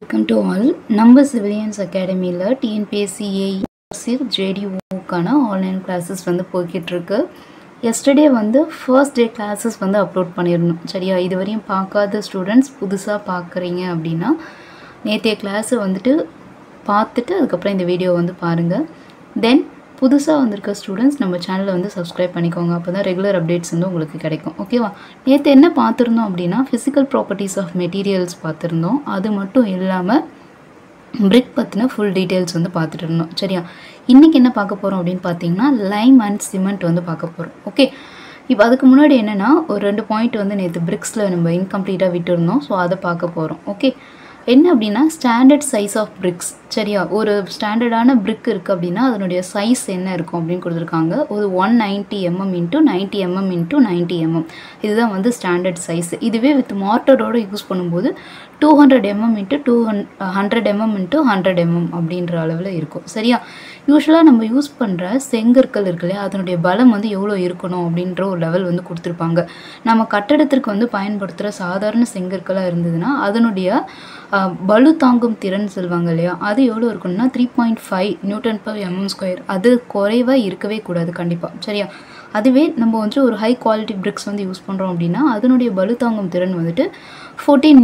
Welcome to all. Number Civilians Academy TNPSC JDO-க்கான online classes வந்து போயிட்டு இருக்கு. Yesterday வந்து first day classes வந்து அப்லோட் பண்ணிருந்தோம். சரியா, இதுவரையும் பார்க்காத ஸ்டூடண்ட்ஸ் புதுசா பார்க்கறீங்க அப்படினா நேத்திய கிளாஸ் வந்துட்டு பார்த்துட்டு அதுக்கு அப்புறம் இந்த வீடியோ வந்து பாருங்க. Then புதுசா வந்திருக்க ஸ்டூடண்ட்ஸ் நம்ம சேனலை வந்து சப்ஸ்கிரைப் பண்ணிக்கோங்க. அப்பதான் ரெகுலர் அப்டேட்ஸ் வந்து உங்களுக்கு கிடைக்கும். ஓகேவா? நேத்து என்ன பார்த்திருந்தோம் அப்படினா physical properties of materials பார்த்திருந்தோம். அது மட்டும் இல்லாம brick பத்தின full details வந்து பார்த்துட்டு இருந்தோம். சரியா, இன்னைக்கு என்ன பார்க்க போறோம் அப்படினு பாத்தீங்கன்னா lime and cement வந்து பார்க்க போறோம். ஓகே, இப்போ அதுக்கு முன்னாடி என்னன்னா ஒரு ரெண்டு பாயிண்ட் வந்து நேத்து bricksல நம்ம இன்கம்ப்ளீட்டா விட்டுறோம். சோ அத பார்க்க போறோம். ஓகே, என்ன அப்படினா ஸ்டாண்டர்ட் சைஸ் ஆஃப் bricks. சரியா, ஒரு ஸ்டாண்டர்டான brick இருக்கு அப்படினா அதனுடைய சைஸ் என்ன இருக்கும் அப்படினு கொடுத்திருக்காங்க. ஒரு 190 mm * 90 mm * 90 mm. இதுதான் வந்து ஸ்டாண்டர்ட் சைஸ். இதுவே வித் மார்ட்டரோட யூஸ் பண்ணும்போது 200 mm * 100 mm * 100 mm அப்படின்ற அளவுல இருக்கும். சரியா, யூசுவலா நம்ம யூஸ் பண்ற செங்கற்கள் இருக்குல்ல, அதனுடைய பலம் வந்து எவ்வளவு இருக்கணும் அப்படின்ற ஒரு லெவல் வந்து கொடுத்திருப்பாங்க. நம்ம கட்டடத்திற்கு வந்து பயன்படுத்துற சாதாரண செங்கற்களா இருந்ததுன்னா அதனுடைய பளு தாங்கும் திறன் சொல்வாங்க இல்லையா, அது எவ்வளவு இருக்கும்னா 3.5 Nm/mm². அது குறைவா இருக்கவே கூடாது கண்டிப்பா. சரியா, அதுவே நம்ம வந்து ஒரு ஹை குவாலிட்டி bricks வந்து யூஸ் பண்றோம் அப்படினா அதனுடைய பளு தாங்கும் திறன் வந்துட்டு 14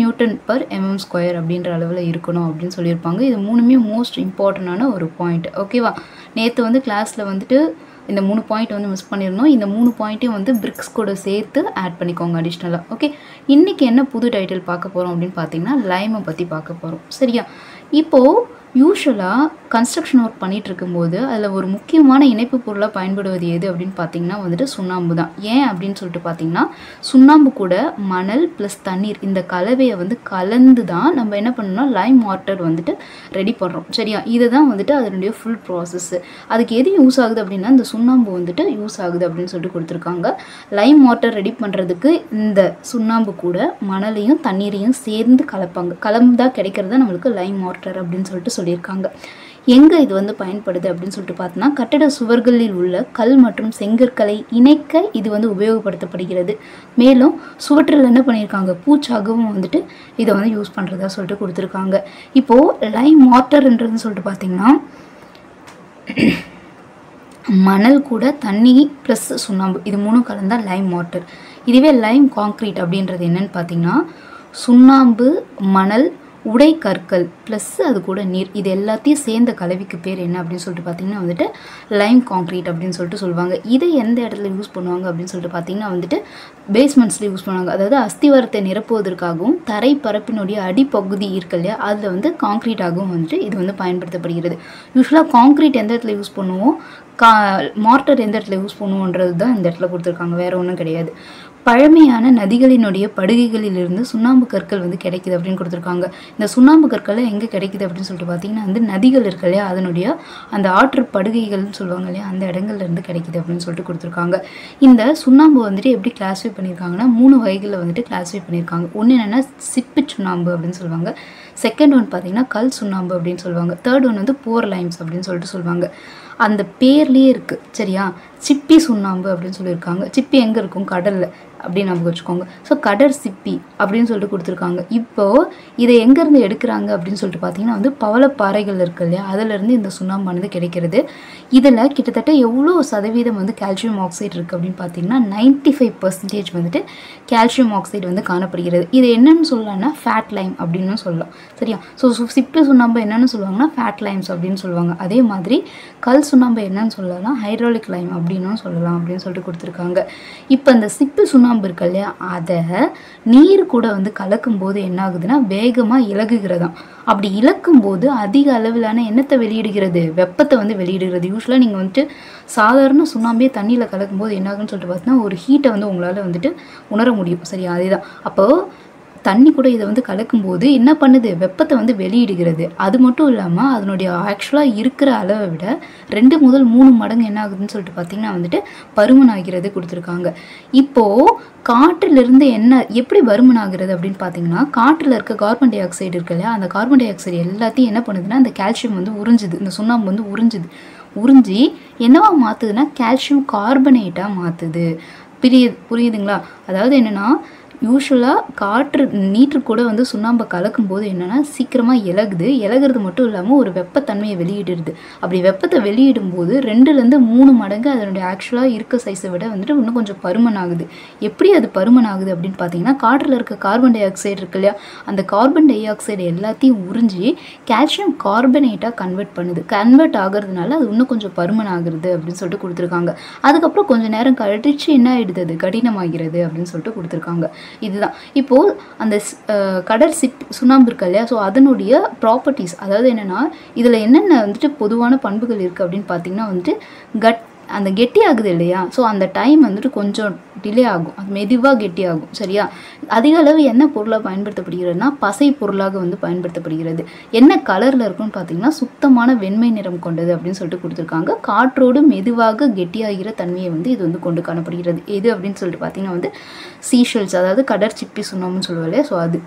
Nm/mm² அப்படின்ற அளவுல இருக்கணும் அப்படின்னு சொல்லியிருப்பாங்க. இது மூணுமே மோஸ்ட் இம்பார்ட்டன்டான ஒரு பாயிண்ட். ஓகேவா, நேத்து வந்து கிளாஸ்ல வந்துட்டு இந்த 3 பாயிண்ட் வந்து மிஸ் பண்ணிருந்தோம். இந்த 3 பாயிண்ட்டையும் வந்து bricks கூட சேர்த்து ஆட் பண்ணிக்கோங்க அடிஷனலா. ஓகே, இன்னைக்கு என்ன புது டைட்டில் பார்க்க போறோம் அப்படின்னு பாத்தீங்கன்னா லைமை பத்தி பார்க்க போறோம். சரியா, இப்போ யூசுவலா கன்ஸ்ட்ரக்ஷன் ஒர்க் பண்ணிட்டு இருக்கும்போது அதுல ஒரு முக்கியமான இணைப்பு பொருளா பயன்படுவது எது அப்படின்னு பாத்தீங்கன்னா வந்துட்டு சுண்ணாம்பு தான். ஏன் அப்படின்னு சொல்லிட்டு பாத்தீங்கன்னா சுண்ணாம்பு கூட மணல் பிளஸ் தண்ணீர் இந்த கலவையை வந்து கலந்து தான் நம்ம என்ன பண்ணணும்னா லைம் வாட்டர் வந்துட்டு ரெடி பண்றோம். சரியா, இதுதான் வந்துட்டு அதனுடைய ஃபுல் ப்ராசஸ். அதுக்கு எது யூஸ் ஆகுது அப்படின்னா இந்த சுண்ணாம்பு வந்துட்டு யூஸ் ஆகுது அப்படின்னு சொல்லிட்டு கொடுத்துருக்காங்க. லைம் வாட்டர் ரெடி பண்றதுக்கு இந்த சுண்ணாம்பு கூட மணலையும் தண்ணீரையும் சேர்ந்து கலப்பாங்க. கலந்தா கிடைக்கிறதா நம்மளுக்கு லைம் வாட்டர் அப்படின்னு சொல்லிட்டு சொல்லியிருக்காங்க. எங்க இது வந்து பயன்படுது அப்படின்னு சொல்லிட்டு பார்த்தோம்னா கட்டட சுவர்களில் உள்ள கல் மற்றும் செங்கற்களை இணைக்க இது வந்து உபயோகப்படுத்தப்படுகிறது. மேலும் சுவற்றில் என்ன பண்ணியிருக்காங்க, பூச்சாகவும் வந்துட்டு இதை வந்து யூஸ் பண்றதா சொல்லிட்டு கொடுத்துருக்காங்க. இப்போ லைம் வாட்டர்ன்றது சொல்லிட்டு பார்த்தீங்கன்னா மணல் கூட தண்ணி பிளஸ் சுண்ணாம்பு இது மூணும் கலந்தா லைம் வாட்டர். இதுவே லைம் கான்கிரீட் அப்படின்றது என்னன்னு பார்த்தீங்கன்னா சுண்ணாம்பு, மணல், உடை கற்கள் பிளஸ் அது கூட நீர் இது எல்லாத்தையும் சேர்ந்த கலவைக்கு பேர் என்ன அப்படின்னு சொல்லிட்டு பார்த்தீங்கன்னா வந்துட்டு லைம் கான்கிரீட் அப்படின்னு சொல்லிட்டு சொல்லுவாங்க. இதை எந்த இடத்துல யூஸ் பண்ணுவாங்க அப்படின்னு சொல்லிட்டு பார்த்தீங்கன்னா வந்துட்டு பேஸ்மெண்ட்ஸ்ல யூஸ் பண்ணுவாங்க. அதாவது அஸ்திவாரத்தை நிரப்புவதற்காகவும் தரை பரப்பினுடைய அடிப்பகுதி இருக்கு இல்லையா அதில் வந்து கான்கிரீட்டாகவும் வந்துட்டு இது வந்து பயன்படுத்தப்படுகிறது. யூஸ்வலாக கான்கிரீட் எந்த இடத்துல யூஸ் பண்ணுவோம், மார்ட்டர் எந்த இடத்துல யூஸ் பண்ணுவோன்றது தான் இந்த இடத்துல கொடுத்துருக்காங்க, வேற ஒன்றும் கிடையாது. பழமையான நதிகளினுடைய படுகைகளிலிருந்து சுண்ணாம்பு கற்கள் வந்து கிடைக்குது அப்படின்னு கொடுத்துருக்காங்க. இந்த சுண்ணாம்பு கற்கள் எங்கே கிடைக்குது அப்படின்னு சொல்லிட்டு பார்த்தீங்கன்னா வந்து நதிகள் இருக்கு இல்லையா அதனுடைய அந்த ஆற்று படுகைகள்னு சொல்லுவாங்க இல்லையா அந்த இடங்கள்ல இருந்து கிடைக்குது அப்படின்னு சொல்லிட்டு கொடுத்துருக்காங்க. இந்த சுண்ணாம்பு வந்துட்டு எப்படி கிளாஸிஃபை பண்ணியிருக்காங்கன்னா 3 வகைகளில் வந்துட்டு கிளாஸிஃபை பண்ணியிருக்காங்க. ஒன்று என்னன்னா சிப்பி சுண்ணாம்பு அப்படின்னு சொல்லுவாங்க. செகண்ட் ஒன் பார்த்தீங்கன்னா கல் சுண்ணாம்பு அப்படின்னு சொல்லுவாங்க. தேர்ட் ஒன் வந்து போர் லைம்ஸ் அப்படின்னு சொல்லிட்டு சொல்லுவாங்க. அந்த பேர்லயே இருக்கு. சரியா, சிப்பி சுண்ணாம்பு அப்படின்னு சொல்லியிருக்காங்க. சிப்பி எங்க இருக்கும், கடல்ல அப்படின்னு நம்ம வச்சுக்கோங்க. ஸோ கடல் சிப்பி அப்படின்னு சொல்லிட்டு கொடுத்துருக்காங்க. இப்போ இதை எங்கேருந்து எடுக்கிறாங்க அப்படின்னு சொல்லிட்டு பார்த்தீங்கன்னா வந்து பவளப்பாறைகள் இருக்கு இல்லையா அதுலேருந்து இந்த சுண்ணாம்பானது கிடைக்கிறது. இதில் கிட்டத்தட்ட எவ்வளோ சதவீதம் வந்து கால்சியம் ஆக்சைடு இருக்குது அப்படின்னு பார்த்தீங்கன்னா 95% வந்துட்டு கால்சியம் ஆக்சைடு வந்து காணப்படுகிறது. இது என்னன்னு சொல்லலாம்னா ஃபேட் லைம் அப்படின்னு சொல்லலாம். சரியா, ஸோ சிப்பி சுண்ணாம்பு என்னன்னு சொல்லுவாங்கன்னா ஃபேட் லைம்ஸ் அப்படின்னு சொல்லுவாங்க. அதே மாதிரி கல் சுண்ணாம்பு என்னன்னு சொல்லலாம் ஹைட்ராலிக் லைம் அப்படின்னும் சொல்லலாம் அப்படின்னு சொல்லிட்டு கொடுத்துருக்காங்க. இப்போ இந்த சிப்பி சுண்ணாம்பு இருக்கு இல்லையா அதை நீர் கூட வந்து கலக்கும் போது என்ன ஆகுதுன்னா வேகமா இலகுகிறதாம். அப்படி இழக்கும் போது அதிக அளவிலான என்னத்தை வெளியிடுகிறது, வெப்பத்தை வந்து வெளியிடுகிறது. யூஸ்வலா நீங்க வந்துட்டு சாதாரண சுண்ணாம்பே தண்ணியில கலக்கும் போது என்ன ஆகுன்னு சொல்லிட்டு பார்த்தீங்கன்னா ஒரு ஹீட்டை வந்து உங்களால வந்துட்டு உணர முடியும். சரியா, அதுதான் அப்போ தண்ணி கூட இதை வந்து கலக்கும்போது என்ன பண்ணுது, வெப்பத்தை வந்து வெளியிடுகிறது. அது மட்டும் இல்லாமல் அதனுடைய ஆக்சுவலாக இருக்கிற அளவை விட 2 முதல் 3 மடங்கு என்ன ஆகுதுன்னு சொல்லிட்டு பார்த்தீங்கன்னா வந்துட்டு பருமன் ஆகிறது கொடுத்துருக்காங்க. இப்போது காற்றிலிருந்து என்ன எப்படி பருமன் ஆகிறது அப்படின்னு பார்த்தீங்கன்னா காற்றில் இருக்க கார்பன் டை ஆக்சைடு இருக்கு இல்லையா அந்த கார்பன் டை ஆக்சைடு எல்லாத்தையும் என்ன பண்ணுதுன்னா அந்த கால்சியம் வந்து உறிஞ்சுது, இந்த சுண்ணாம்பு வந்து உறிஞ்சி என்னவா மாற்றுதுன்னா கால்சியம் கார்பனேட்டாக மாற்றுது. புரியுதுங்களா? அதாவது என்னென்னா யூஸ்வலாக காற்று நீற்று கூட வந்து சுண்ணாம்பை கலக்கும்போது என்னென்னா சீக்கிரமாக இலகுறது மட்டும் இல்லாமல் ஒரு வெப்பத்தன்மையை வெளியிடுது. அப்படி வெப்பத்தை வெளியிடும்போது 2லேருந்து 3 மடங்கு அதனுடைய ஆக்சுவலாக இருக்க சைஸை விட வந்துட்டு இன்னும் கொஞ்சம் பருமன் ஆகுது. எப்படி அது பருமன் ஆகுது அப்படின்னு பார்த்தீங்கன்னா, காற்றில் இருக்க கார்பன் டை ஆக்சைடு இருக்கு இல்லையா, அந்த கார்பன் டை ஆக்சைடு எல்லாத்தையும் உறிஞ்சி கால்சியம் கார்பனேட்டாக கன்வெர்ட் ஆகிறதுனால அது இன்னும் கொஞ்சம் பருமன் ஆகுறது அப்படின்னு சொல்லிட்டு கொடுத்துருக்காங்க. அதுக்கப்புறம் கொஞ்சம் நேரம் கழிச்சு என்ன ஆகிடுது, அது கடினமாகிறது அப்படின்னு சொல்லிட்டு கொடுத்துருக்காங்க. இதுதான் இப்போது அந்த கடல் சுண்ணாம்பு இருக்கு இல்லையா, ஸோ அதனுடைய ப்ராப்பர்ட்டிஸ், அதாவது என்னென்னா இதில் என்னென்ன வந்துட்டு பொதுவான பண்புகள் இருக்குது அப்படின்னு பார்த்தீங்கன்னா வந்துட்டு அந்த கெட்டி ஆகுது இல்லையா, ஸோ அந்த டைம் வந்துட்டு கொஞ்சம் டிலே ஆகும், அது மெதுவாக கெட்டி ஆகும். சரியா, அதிக அளவு என்ன பொருளாக பயன்படுத்தப்படுகிறதுனா பசை பொருளாக வந்து பயன்படுத்தப்படுகிறது. என்ன கலரில் இருக்குன்னு பார்த்தீங்கன்னா சுத்தமான வெண்மை நிறம் கொண்டது அப்படின்னு சொல்லிட்டு கொடுத்துருக்காங்க. காற்றோடு மெதுவாக கெட்டியாகிற தன்மையை வந்து இது வந்து கொண்டு காணப்படுகிறது. எது அப்படின்னு சொல்லிட்டு பார்த்தீங்கன்னா வந்து சீஷல்ஸ், அதாவது கடற்சிப்பி சுண்ணாம்புன்னு சொல்லுவோம் இல்லையா, ஸோ அது.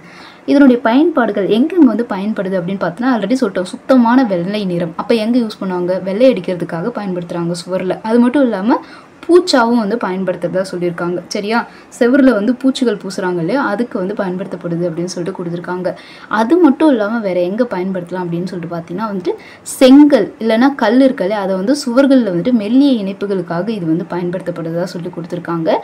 இதனுடைய பயன்பாடுகள் எங்கெங்கே வந்து பயன்படுது அப்படின்னு பார்த்தோன்னா ஆல்ரெடி சொல்லிட்டோம், சுத்தமான வெள்ளை நிறம். அப்போ எங்கே யூஸ் பண்ணுவாங்க, வெள்ளை அடிக்கிறதுக்காக பயன்படுத்துகிறாங்க சுவரில். அது மட்டும் இல்லாமல் பூச்சாவும் வந்து பயன்படுத்துறதா சொல்லியிருக்காங்க. சரியா, செவரில் வந்து பூச்சிகள் பூசுகிறாங்க இல்லையா, அதுக்கு வந்து பயன்படுத்தப்படுது அப்படின்னு சொல்லிட்டு கொடுத்துருக்காங்க. அது மட்டும் இல்லாமல் வேறு எங்கே பயன்படுத்தலாம் அப்படின்னு சொல்லிட்டு பார்த்தீங்கன்னா வந்துட்டு செங்கல் இல்லைன்னா கல் இருக்கலே, அதை வந்து சுவர்களில் வந்துட்டு மெல்லிய இணைப்புகளுக்காக இது வந்து பயன்படுத்தப்படுறதா சொல்லி கொடுத்துருக்காங்க.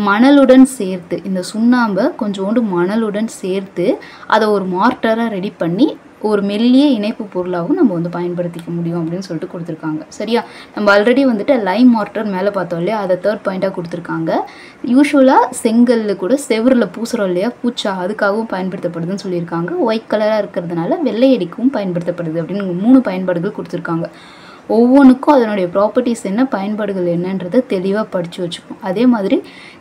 மணலுடன் சேர்த்து இந்த சுண்ணாம்பை கொஞ்சோண்டு மணலுடன் சேர்த்து அதை ஒரு மார்ட்டராக ரெடி பண்ணி ஒரு மெல்லிய இணைப்பு பொருளாகவும் நம்ம வந்து பயன்படுத்திக்க முடியும் அப்படின்னு சொல்லிட்டு கொடுத்துருக்காங்க. சரியா, நம்ம ஆல்ரெடி வந்துட்டு லைம் மார்ட்டர் மேலே பார்த்தோம் இல்லையா, அதை 3rd பாயிண்டாக கொடுத்துருக்காங்க. யூஸ்வலாக செங்கல்ல கூட செவரில் பூசுகிறோம் இல்லையா பூச்சா, அதுக்காகவும் பயன்படுத்தப்படுதுன்னு சொல்லியிருக்காங்க. ஒயிட் கலராக இருக்கிறதுனால வெள்ளை அடிக்கவும் பயன்படுத்தப்படுது அப்படின்னு 3 பயன்பாடுகள் கொடுத்துருக்காங்க. ஒவ்வொன்றுக்கும் அதனுடைய ப்ராப்பர்ட்டிஸ் என்ன, பயன்பாடுகள் என்னன்றதை தெளிவாக படித்து வச்சுக்கணும். அதே மாதிரி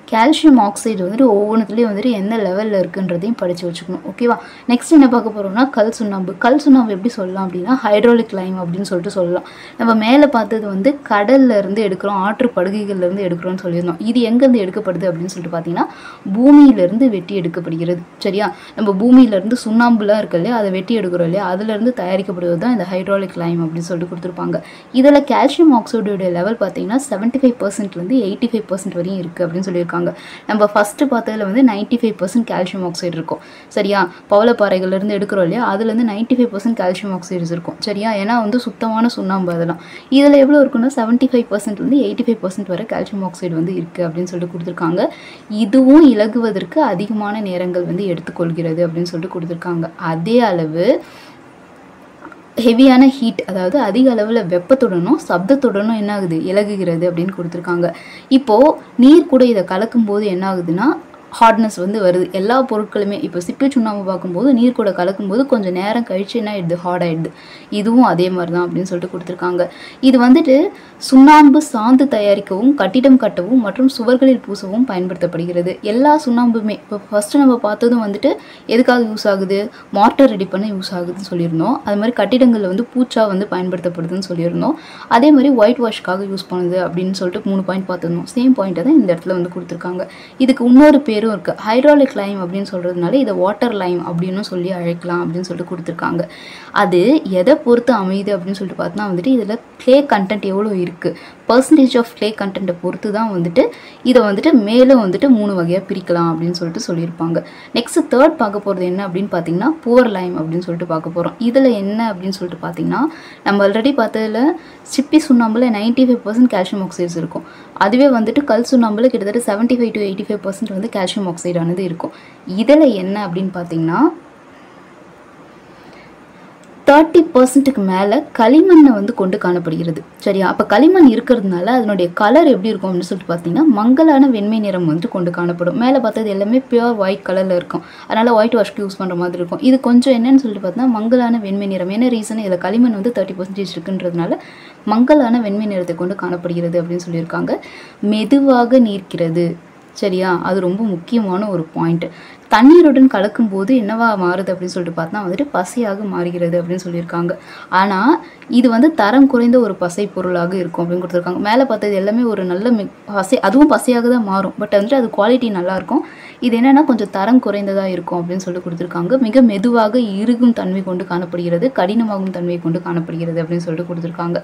கால்சியம் ஆக்சைடு வந்துட்டு ஒவ்வொன்றுத்துலேயும் வந்துட்டு எந்த லெவலில் இருக்குன்றதையும் படித்து வச்சுக்கணும். ஓகேவா, நெக்ஸ்ட் என்ன பார்க்க போகிறோம்னா கல் சுண்ணாம்பு எப்படி சொல்லலாம் அப்படின்னா ஹைட்ராலிக் லைம் அப்படின்னு சொல்லிட்டு சொல்லலாம். நம்ம மேலே பார்த்தது வந்து கடல்ல இருந்து எடுக்கிறோம், ஆற்று படுகைகள்லேருந்து எடுக்கிறோம்னு சொல்லியிருந்தோம். இது எங்கேருந்து எடுக்கப்படுது அப்படின்னு சொல்லிட்டு பார்த்தீங்கன்னா பூமியிலேருந்து வெட்டி எடுக்கப்படுகிறது. சரியா, நம்ம பூமியிலேருந்து சுண்ணாம்புலாம் இருக்கு இல்லையா, அதை வெட்டி எடுக்கிறோம் இல்லையா, அதுலேருந்து தயாரிக்கப்படுவது தான் இந்த ஹைட்ராலிக் லைம் அப்படின்னு சொல்லிட்டு கொடுத்துருப்பாங்க. இதில் கால்சியம் ஆக்சைடோடைய லெவல் பார்த்தீங்கன்னா 75%லேருந்து 85% வரையும் இருக்குது அப்படின்னு சொல்லியிருக்காங்க. நம்ம ஃபஸ்ட்டு பார்த்ததில் வந்து 95% கால்சியம் ஆக்சைடு இருக்கும். சரியா, பவளப்பாறைகள்லேருந்து எடுக்கிறோம் இல்லையா, அதுலேருந்து 95% கால்சியம் ஆக்சைட்ஸ் இருக்கும். சரியா, ஏன்னா வந்து சுத்தமான சுண்ணாம்பு அதெல்லாம். இதில் எவ்வளோ இருக்குன்னா 75%லேருந்து 85% வரை கால்சியம் ஆக்சைடு வந்து இருக்குது அப்படின்னு சொல்லிட்டு கொடுத்துருக்காங்க. இதுவும் இலகுவதற்கு அதிகமான நேரங்கள் வந்து எடுத்துக்கொள்கிறது அப்படின்னு சொல்லிட்டு கொடுத்துருக்காங்க. அதே அளவு ஹெவியான ஹீட், அதாவது அதிக அளவில் வெப்பத்துடனும் சப்தத்துடனும் என்ன ஆகுது, இலகுகிறது அப்படின்னு கொடுத்துருக்காங்க. இப்போது நீர் கூட இதை கலக்கும்போது என்ன ஆகுதுன்னா ஹார்ட்னஸ் வந்து வருது. எல்லா பொருட்களுமே இப்போ சிப்பி சுண்ணாம்பு பார்க்கும்போது நீர் கூட கலக்கும்போது கொஞ்சம் நேரம் கழிச்சு என்ன ஆயிடுது, ஹார்ட் ஆகிடுது. இதுவும் அதே மாதிரி தான் அப்படின்னு சொல்லிட்டு கொடுத்துருக்காங்க. இது வந்துட்டு சுண்ணாம்பு சாந்து தயாரிக்கவும் கட்டிடம் கட்டவும் மற்றும் சுவர்களில் பூசவும் பயன்படுத்தப்படுகிறது. எல்லா சுண்ணாம்புமே இப்போ ஃபஸ்ட்டு நம்ம பார்த்ததும் வந்துட்டு எதுக்காக யூஸ் ஆகுது, மார்ட்டர் ரெடி பண்ண யூஸ் ஆகுதுன்னு சொல்லியிருந்தோம். அது மாதிரி கட்டிடங்களில் வந்து பூச்சா வந்து பயன்படுத்தப்படுதுன்னு சொல்லியிருந்தோம். அதே மாதிரி ஒயிட் வாஷ்க்காக யூஸ் பண்ணுது அப்படின்னு சொல்லிட்டு 3 பாயிண்ட் பார்த்துருந்தோம். சேம் பாயிண்ட்டை தான் இந்த இடத்துல வந்து கொடுத்துருக்காங்க. இதுக்கு இன்னொரு பேரும் இருக்குது, ஹைட்ராலிக் லைம் அப்படின்னு சொல்கிறதுனால இதை வாட்டர் லைம் அப்படின்னு சொல்லி அழைக்கலாம் அப்படின்னு சொல்லிட்டு கொடுத்துருக்காங்க. அது எதை பொறுத்து அமையுது அப்படின்னு சொல்லிட்டு பார்த்தோன்னா வந்துட்டு இதில் கிளே கண்டென்ட் எவ்வளோ இருக்குது, பர்சன்டேஜ் ஆஃப் கிளே கண்டென்ட்டை பொறுத்து தான் வந்துட்டு இதை வந்துட்டு மேலும் வந்துட்டு 3 வகையாக பிரிக்கலாம் அப்படின்னு சொல்லிட்டு சொல்லியிருப்பாங்க. நெக்ஸ்ட் 3rd பார்க்க போகிறது என்ன அப்படின்னு பார்த்தீங்கன்னா புவர் லைம் அப்படின்னு சொல்லிட்டு பார்க்க போகிறோம். இதில் என்ன அப்படின்னு சொல்லிட்டு பார்த்தீங்கன்னா நம்ம ஆல்ரெடி பார்த்ததில் சிப்பி சுண்ணாம்பில் 95% கால்சியம் ஆக்சைட்ஸ் இருக்கும். அதுவே வந்துட்டு கல் சுண்ணாம்பில் கிட்டத்தட்ட 75 to 85% வந்து கால்சியம் ஆக்சைடானது இருக்கும். இதில் என்ன அப்படின்னு பார்த்தீங்கன்னா 30%க்கு மேலே களிமண்ணை வந்து கொண்டு காணப்படுகிறது. சரியா, அப்போ களிமண் இருக்கிறதுனால அதனுடைய கலர் எப்படி இருக்கும் அப்படின்னு சொல்லிட்டு பார்த்தீங்கன்னா மங்கலான வெண்மை நிறம் வந்து கொண்டு காணப்படும். மேலே பார்த்தது எல்லாமே பியூர் ஒயிட் கலரில் இருக்கும், அதனால் ஒயிட் வாஷ்க்கு யூஸ் பண்ணுற மாதிரி இருக்கும். இது கொஞ்சம் என்னன்னு சொல்லிட்டு பார்த்தீங்கன்னா மங்கலான வெண்மை நிறம். என்ன ரீசன், இதில் களிமண் வந்து 30% இருக்குன்றதுனால மங்கலான வெண்மை நிறத்தை கொண்டு காணப்படுகிறது அப்படின்னு சொல்லியிருக்காங்க. மெதுவாக நீர்க்கிறது. சரியா, அது ரொம்ப முக்கியமான ஒரு பாயிண்ட். தண்ணீருடன் கலக்கும்போது என்னவா மாறுது அப்படின்னு சொல்லிட்டு பார்த்தா வந்துட்டு பசையாக மாறுகிறது அப்படின்னு சொல்லியிருக்காங்க. ஆனால் இது வந்து தரம் குறைந்த ஒரு பசை பொருளாக இருக்கும் அப்படின்னு கொடுத்துருக்காங்க. மேலே பார்த்தது எல்லாமே ஒரு நல்ல பசை, அதுவும் பசையாக தான் மாறும், பட் வந்துட்டு அது குவாலிட்டி நல்லாயிருக்கும். இது என்னென்னா கொஞ்சம் தரம் குறைந்ததாக இருக்கும் அப்படின்னு சொல்லி கொடுத்துருக்காங்க. மிக மெதுவாக இறுகும் தன்மை கொண்டு காணப்படுகிறது, கடினமாகும் தன்மை கொண்டு காணப்படுகிறது அப்படின்னு சொல்லிட்டு கொடுத்துருக்காங்க.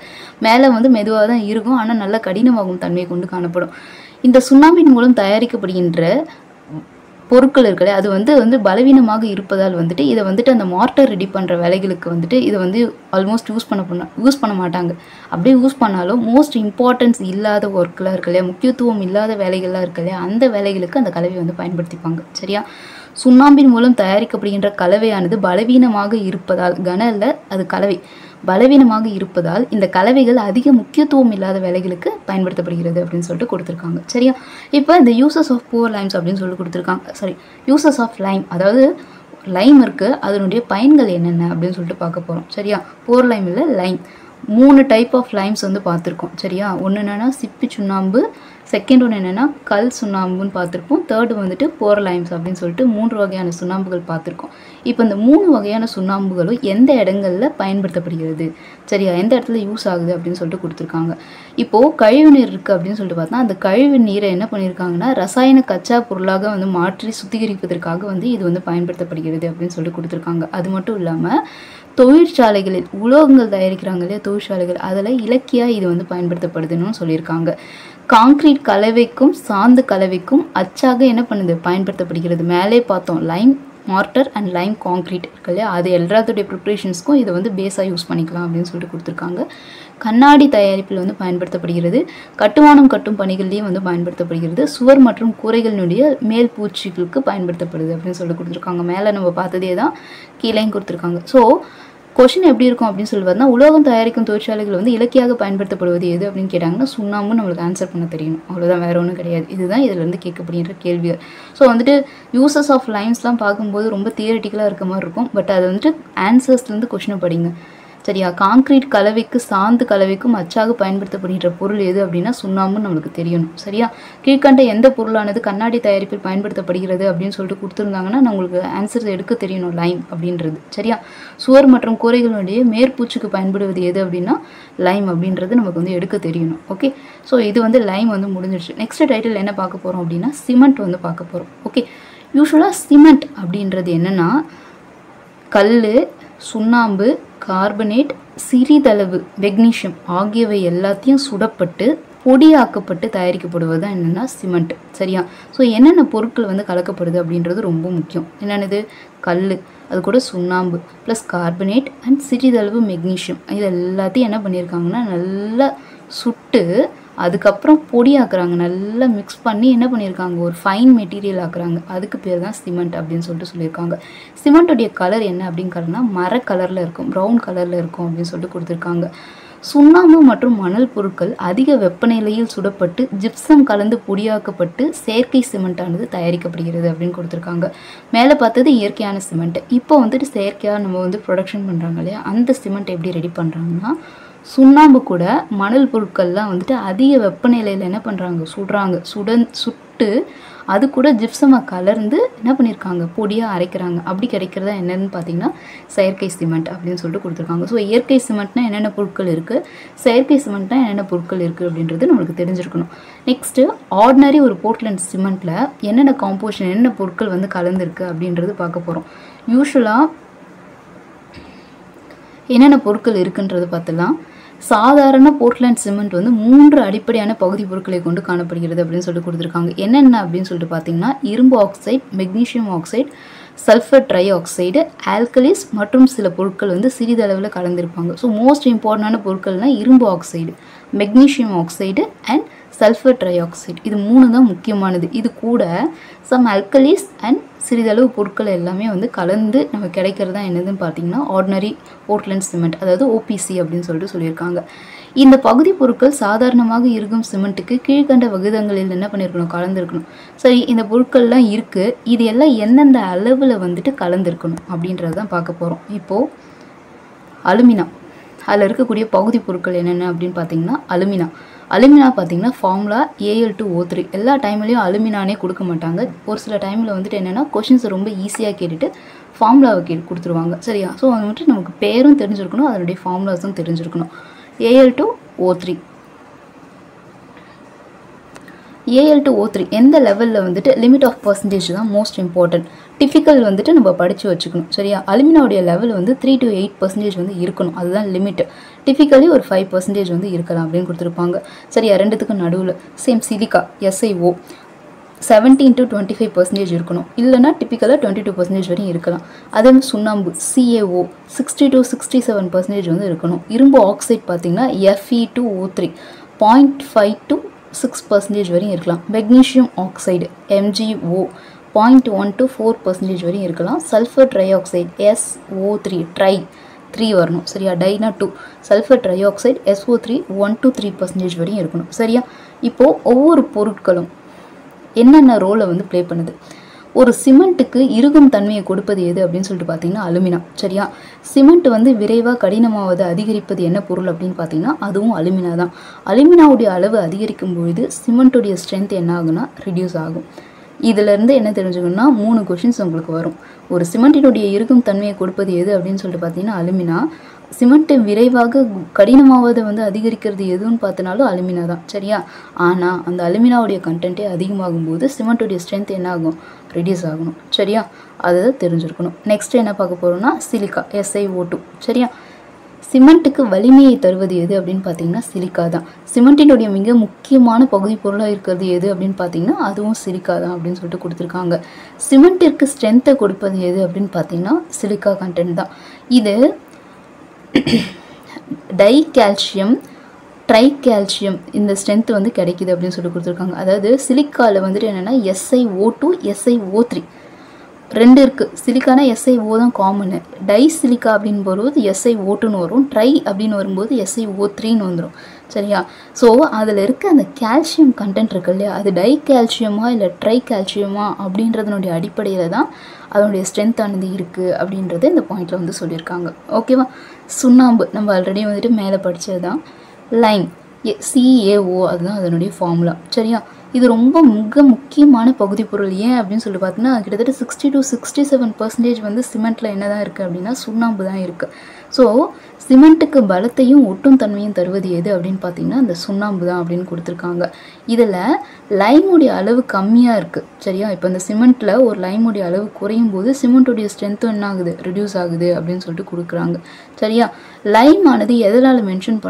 மேலே வந்து மெதுவாக தான் இருக்கும், ஆனால் நல்ல கடினமாகும் தன்மை கொண்டு காணப்படும். இந்த சுண்ணாம்பின் மூலம் தயாரிக்கப்படுகின்ற பொருட்கள் இருக்குல்ல அது வந்து பலவீனமாக இருப்பதால் வந்துட்டு இதை வந்துட்டு அந்த மார்ட்டர் ரெடி பண்ணுற வேலைகளுக்கு வந்துட்டு இதை வந்து ஆல்மோஸ்ட் யூஸ் பண்ண மாட்டாங்க. அப்படியே யூஸ் பண்ணாலும் மோஸ்ட் இம்பார்ட்டன்ஸ் இல்லாத ஒர்க்கெலாம் இருக்கு இல்லையா, முக்கியத்துவம் இல்லாத வேலைகள்லாம் இருக்கு இல்லையா, அந்த வேலைகளுக்கு அந்த கலவை வந்து பயன்படுத்திப்பாங்க. சரியா, சுண்ணாம்பின் மூலம் தயாரிக்கப்படுகின்ற கலவையானது பலவீனமாக இருப்பதால், கனல்ல அது கலவை பலவீனமாக இருப்பதால் இந்த கலவைகள் அதிக முக்கியத்துவம் இல்லாத வேலைகளுக்கு பயன்படுத்தப்படுகிறது அப்படின்னு சொல்லிட்டு கொடுத்துருக்காங்க. சரியா, இப்போ இந்த யூசஸ் ஆஃப் புவர் லைம்ஸ் அப்படின்னு சொல்லி கொடுத்துருக்காங்க. யூசஸ் ஆஃப் லைம், அதாவது லைம் இருக்குது, அதனுடைய பயன்கள் என்னென்ன அப்படின்னு சொல்லிட்டு பார்க்க போகிறோம். சரியா, புவர் லைம் இல்லை லைம், 3 டைப் ஆஃப் லைம்ஸ் வந்து பார்த்துருக்கோம். சரியா, ஒன்று என்னென்னா சிப்பி சுண்ணாம்பு, செகண்ட் ஒன்று என்னென்னா கல் சுண்ணாம்புன்னு பார்த்துருப்போம், தேர்டு வந்துட்டு புவர் லைம்ஸ் அப்படின்னு சொல்லிட்டு 3 வகையான சுண்ணாம்புகள் பார்த்துருக்கோம். இப்போ இந்த 3 வகையான சுண்ணாம்புகளும் எந்த இடங்களில் பயன்படுத்தப்படுகிறது, சரியா, எந்த இடத்துல யூஸ் ஆகுது அப்படின்னு சொல்லிட்டு கொடுத்துருக்காங்க. இப்போது கழிவு நீர் இருக்குது அப்படின்னு சொல்லிட்டு பார்த்தா அந்த கழிவு நீரை என்ன பண்ணியிருக்காங்கன்னா ரசாயன கச்சா பொருளாக வந்து மாற்றி சுத்திகரிப்பதற்காக வந்து இது வந்து பயன்படுத்தப்படுகிறது அப்படின்னு சொல்லிட்டு கொடுத்துருக்காங்க. அது மட்டும் இல்லாமல் தொழிற்சாலைகளில் உலோகங்கள் தயாரிக்கிறாங்க இல்லையா, தொழிற்சாலைகள், அதில் இலக்கியாக இது வந்து பயன்படுத்தப்படுதுன்னு சொல்லியிருக்காங்க. காங்கிரீட் கலவைக்கும் சாந்து கலவைக்கும் அச்சாக என்ன பண்ணுது பயன்படுத்தப்படுகிறது. மேலே பார்த்தோம் Lime mortar and Lime concrete இருக்கு இல்லையா, அது எல்லாத்துடைய ப்ரிப்ரேஷன்ஸ்க்கும் இதை வந்து பேஸாக யூஸ் பண்ணிக்கலாம் அப்படின்னு சொல்லிட்டு கொடுத்துருக்காங்க. கண்ணாடி தயாரிப்பில் வந்து பயன்படுத்தப்படுகிறது, கட்டுமானம் கட்டும் பணிகள்லேயும் வந்து பயன்படுத்தப்படுகிறது, சுவர் மற்றும் கூரைகளினுடைய மேல் பூச்சிகளுக்கு பயன்படுத்தப்படுது அப்படின்னு சொல்லி கொடுத்துருக்காங்க. மேலே நம்ம பார்த்ததே தான் கீழேயும் கொடுத்துருக்காங்க. ஸோ கொஷின் எப்படி இருக்கும் அப்படின்னு சொல்லி பார்த்தா உலோகம் தயாரிக்கும் தொழிற்சாலைகள் வந்து இலக்கியாக பயன்படுத்தப்படுவது எது அப்படின்னு கேட்டாங்கன்னா சுண்ணாம்பு நம்மளுக்கு ஆன்சர் பண்ண தெரியணும், அவ்வளோதான், வேற ஒன்றும் கிடையாது. இதுதான் இதில் வந்து கேட்கப்படுகின்ற கேள்விகள். ஸோ வந்துட்டு யூசஸ் ஆஃப் லைன்ஸ்லாம் பார்க்கும்போது ரொம்ப தியரிட்டிக்கலாக இருக்க மாதிரி இருக்கும், பட் அது வந்துட்டு ஆன்சர்ஸ்லேருந்து கொஷினை படிங்க. சரியா, காங்கிரீட் கலவைக்கு சாந்து கலவைக்கும் அச்சாக பயன்படுத்தப்படுகின்ற பொருள் எது அப்படின்னா சுண்ணாம்புன்னு நம்மளுக்கு தெரியணும். சரியா, கீழ்கண்ட எந்த பொருளானது கண்ணாடி தயாரிப்பில் பயன்படுத்தப்படுகிறது அப்படின்னு சொல்லிட்டு கொடுத்துருந்தாங்கன்னா நான் உங்களுக்கு ஆன்சர் எடுக்க தெரியணும், லைம் அப்படின்றது. சரியா, சுவர் மற்றும் கூரைகளுடைய மேற்பூச்சுக்கு பயன்படுவது எது அப்படின்னா லைம் அப்படின்றது நமக்கு வந்து எடுக்க தெரியணும். ஓகே, ஸோ இது வந்து லைம் வந்து முடிஞ்சிருச்சு. நெக்ஸ்ட் டைட்டில் என்ன பார்க்க போகிறோம் அப்படின்னா சிமெண்ட் வந்து பார்க்க போகிறோம். ஓகே, யூஸ்வலாக சிமெண்ட் அப்படின்றது என்னென்னா கல், சுண்ணாம்பு, கார்பனேட், சிறிதளவு மெக்னீஷியம் ஆகியவை எல்லாத்தையும் சுடப்பட்டு பொடியாக்கப்பட்டு தயாரிக்கப்படுவது தான் என்னென்னா சிமெண்ட். சரியா, ஸோ என்னென்ன பொருட்கள் வந்து கலக்கப்படுது அப்படின்றது ரொம்ப முக்கியம். என்னென்னது, கல், அது கூட சுண்ணாம்பு ப்ளஸ் கார்பனேட் அண்ட் சிறிதளவு மெக்னீஷியம், இது எல்லாத்தையும் என்ன பண்ணியிருக்காங்கன்னா நல்லா சுட்டு அதுக்கப்புறம் பொடியாக்குறாங்க, நல்லா மிக்ஸ் பண்ணி என்ன பண்ணியிருக்காங்க ஒரு ஃபைன் மெட்டீரியல் ஆக்குறாங்க, அதுக்கு பேர் தான் சிமெண்ட் அப்படின்னு சொல்லிட்டு சொல்லியிருக்காங்க. சிமெண்ட்டுடைய கலர் என்ன அப்படிங்கிறதுனா மர கலரில் இருக்கும், ப்ரௌன் கலரில் இருக்கும் அப்படின்னு சொல்லிட்டு கொடுத்துருக்காங்க. சுண்ணாம்பு மற்றும் மணல் பொருட்கள் அதிக வெப்பநிலையில் சுடப்பட்டு ஜிப்சம் கலந்து பொடியாக்கப்பட்டு செயற்கை சிமெண்ட்டானது தயாரிக்கப்படுகிறது அப்படின்னு கொடுத்துருக்காங்க. மேலே பார்த்தது இயற்கையான சிமெண்ட், இப்போ வந்துட்டு செயற்கையாக நம்ம வந்து ப்ரொடக்ஷன் பண்ணுறாங்க இல்லையா, அந்த சிமெண்ட் எப்படி ரெடி பண்ணுறாங்கன்னா சுண்ணாம்பு கூட மணல் பொருட்கள்லாம் வந்துட்டு அதிக வெப்பநிலையில் என்ன பண்ணுறாங்க சுட்டு அது கூட ஜிப்சமாக கலர்ந்து என்ன பண்ணியிருக்காங்க பொடியாக அரைக்கிறாங்க. அப்படி கிடைக்கிறதா என்னன்னு பார்த்தீங்கன்னா செயற்கை சிமெண்ட் அப்படின்னு சொல்லிட்டு கொடுத்துருக்காங்க. ஸோ இயற்கை சிமெண்ட்னா என்னென்ன பொருட்கள் இருக்குது, செயற்கை சிமெண்ட்னா என்னென்ன பொருட்கள் இருக்குது அப்படின்றது நம்மளுக்கு தெரிஞ்சிருக்கணும். நெக்ஸ்ட்டு ஆர்டினரி ஒரு போர்ட்லேண்ட் சிமெண்ட்டில் என்னென்ன காம்போசிஷன் என்னென்ன பொருட்கள் வந்து கலந்துருக்கு அப்படின்றது பார்க்க போகிறோம். யூஸ்வலாக என்னென்ன பொருட்கள் இருக்குன்றது பார்த்துலாம். சாதாரண போர்ட்லேண்ட் சிமெண்ட் வந்து 3 அடிப்படையான பகுதி பொருட்களை கொண்டு காணப்படுகிறது அப்படின்னு சொல்லிட்டு கொடுத்துருக்காங்க. என்னென்ன அப்படின்னு சொல்லிட்டு பார்த்தீங்கன்னா இரும்பு oxide, magnesium oxide, sulphur try oxide, alkalis மற்றும் சில பொருட்கள் வந்து சிறிதளவில் கலந்துருப்பாங்க. ஸோ மோஸ்ட் இம்பார்ட்டண்டான பொருட்கள்னால் இரும்பு oxide, magnesium oxide and sulphur try oxide, இது 3 தான் முக்கியமானது. இது கூட சம் ஆல்கலிஸ் அண்ட் சிறிதளவு பொருட்கள் எல்லாமே வந்து கலந்து நம்ம கிடைக்கிறது தான் என்னதுன்னு பார்த்தீங்கன்னா ஆர்டினரி போர்ட்லேண்ட் சிமெண்ட், அதாவது ஓபிசி அப்படின்னு சொல்லிட்டு சொல்லியிருக்காங்க. இந்த பகுதி பொருட்கள் சாதாரணமாக இருக்கும் சிமெண்ட்டுக்கு கீழ்கண்ட வகிதங்களில் என்ன பண்ணியிருக்கணும் கலந்துருக்கணும். சரி, இந்த பொருட்கள்லாம் இருக்குது, இது எல்லாம் எந்தெந்த அளவில் வந்துட்டு கலந்துருக்கணும் அப்படின்றது தான் பார்க்க போகிறோம். இப்போது அலுமினா, அதில் இருக்கக்கூடிய பகுதி பொருட்கள் என்னென்ன அப்படின்னு பார்த்தீங்கன்னா அலுமினா பார்த்தீங்கன்னா ஃபார்முலா Al2O3. எல்லா டைம்லையும் அலுமினானே கொடுக்க மாட்டாங்க, ஒரு சில டைமில் வந்துட்டு என்னென்னா கொஷின்ஸை ரொம்ப ஈஸியாக கேட்டுட்டு ஃபார்முலாவை கொடுத்துருவாங்க. சரியா, ஸோ அது வந்துட்டு நமக்கு பேரும் தெரிஞ்சிருக்கணும், அதனுடைய ஃபார்முலாஸும் தெரிஞ்சிருக்கணும். Al2O3 எந்த லெவலில் வந்துட்டு லிமிட் ஆஃப் பர்சன்டேஜ் தான் மோஸ்ட் இம்பார்ட்டன்ட். டிஃபிக்கல் வந்துட்டு நம்ம படித்து வச்சுக்கணும். சரியா, அலுமினாவுடைய லெவல் வந்து 3 to 8% வந்து இருக்கணும், அதுதான் லிமிட். டிஃபிக்கலி ஒரு 5% வந்து இருக்கலாம் அப்படின்னு கொடுத்துருப்பாங்க. சரியா, ரெண்டுத்துக்கும் நடுவில். சேம் சிலிக்கா SiO 70 to 25% இருக்கணும், இல்லைனா டிப்பிக்கலாக 22% வரையும் இருக்கலாம். அதே சுண்ணாம்பு CaO 60 to 67% வந்து இருக்கணும். இரும்பு ஆக்சைடு பார்த்தீங்கன்னா Fe2O3 0.5 to 6% வரையும் இருக்கலாம். மெக்னீஷியம் ஆக்சைடு MgO 0.1 to 4% வரையும் இருக்கலாம். Sulphur try oxide SO3 try 3 வரணும் சரியா, டைனா 2, sulphur try oxide SO3 1 to 3% வரையும் இருக்கணும் சரியா. இப்போது ஒவ்வொரு பொருட்களும் என்னென்ன ரோலை வந்து ப்ளே பண்ணுது. ஒரு சிமெண்ட்டுக்கு இறுகும் தன்மையை கொடுப்பது எது அப்படின்னு சொல்லிட்டு பார்த்தீங்கன்னா அலுமினா சரியா. சிமெண்ட் வந்து விரைவாக கடினமாவதை அதிகரிப்பது என்ன பொருள் அப்படின்னு பார்த்தீங்கன்னா அதுவும் அலுமினா தான். அலுமினாவுடைய அளவு அதிகரிக்கும் பொழுது சிமெண்ட்டுடைய ஸ்ட்ரென்த் என்ன ஆகுனா ரிடியூஸ் ஆகும். இதிலேருந்து என்ன தெரிஞ்சுக்கணும்னா 3 கொஷின்ஸ் உங்களுக்கு வரும். ஒரு சிமெண்ட்டினுடைய இறுகும் தன்மையை கொடுப்பது எது அப்படின்னு சொல்லிட்டு பார்த்தீங்கன்னா அலுமினா. சிமெண்ட்டை விரைவாக கடினமாவதை வந்து அதிகரிக்கிறது எதுன்னு பார்த்தனாலும் அலுமினா தான் சரியா. ஆனால் அந்த அலுமினாவுடைய கண்டென்ட்டே அதிகமாகும் போது சிமெண்ட்டுடைய ஸ்ட்ரென்த் என்ன ஆகும், ரெடியூஸ் ஆகணும் சரியா. அதை தெரிஞ்சிருக்கணும். நெக்ஸ்ட் என்ன பார்க்க போகிறோம்னா சிலிக்கா SiO2 சரியா. சிமெண்ட்டுக்கு வலிமையை தருவது எது அப்படின்னு பார்த்தீங்கன்னா சிலிக்கா தான். சிமெண்ட்டினுடைய மிக முக்கியமான பகுதி பொருளாக இருக்கிறது எது அப்படின்னு பார்த்தீங்கன்னா அதுவும் சிலிக்கா தான் அப்படின்னு சொல்லிட்டு கொடுத்துருக்காங்க. சிமெண்ட்டிற்கு ஸ்ட்ரென்த்தை கொடுப்பது எது அப்படின்னு பார்த்தீங்கன்னா சிலிக்கா கண்டென்ட் தான். இது டை கால்சியம் ட்ரை கால்சியம் இந்த ஸ்ட்ரென்த் வந்து கிடைக்கிது அப்படின்னு சொல்லி கொடுத்துருக்காங்க. அதாவது சிலிக்காவில் வந்துட்டு என்னென்னா SiO2 SiO3 ரெண்டு இருக்குது. சிலிக்கானா SiO தான் காமனு. டை சிலிக்கா அப்படின்னு வரும்போது SiO2ன்னு வரும், ட்ரை அப்படின்னு வரும்போது SiO3ன்னு வந்துடும் சரியா. ஸோ அதில் இருக்க அந்த கால்சியம் கண்டென்ட் இருக்கு இல்லையா, அது டை கால்சியமா இல்லை ட்ரை கால்சியமா அப்படின்றதனுடைய அடிப்படையில் தான் அதனுடைய ஸ்ட்ரென்த்தானது இருக்குது அப்படின்றத இந்த பாயிண்டில் வந்து சொல்லியிருக்காங்க ஓகேவா. சுண்ணாம்பு நம்ம ஆல்ரெடி வந்துட்டு மேலே படித்தது தான். லைம் CaO அதுதான் அதனுடைய ஃபார்முலா சரியா. இது ரொம்ப மிக முக்கியமான பகுதி பொருள். ஏன் அப்படின்னு சொல்லி பார்த்தீங்கன்னா கிட்டத்தட்ட 60 to 67% வந்து சிமெண்ட்டில் என்ன தான் இருக்குது அப்படின்னா சுண்ணாம்பு தான் இருக்குது. ஸோ சிமெண்ட்டுக்கு பலத்தையும் ஒட்டும் தன்மையும் தருவது எது அப்படின்னு பார்த்தீங்கன்னா அந்த சுண்ணாம்பு தான் அப்படின்னு கொடுத்துருக்காங்க. இதில் லைமுடைய அளவு கம்மியாக இருக்குது சரியா. இப்போ இந்த சிமெண்ட்டில் ஒரு லைமுடைய அளவு குறையும் போது சிமெண்ட்டுடைய ஸ்ட்ரென்த்தும் என்ன ஆகுது, ரிடியூஸ் ஆகுது அப்படின்னு சொல்லிட்டு கொடுக்குறாங்க சரியா. லைம் ஆனது எதனால் மென்ஷன்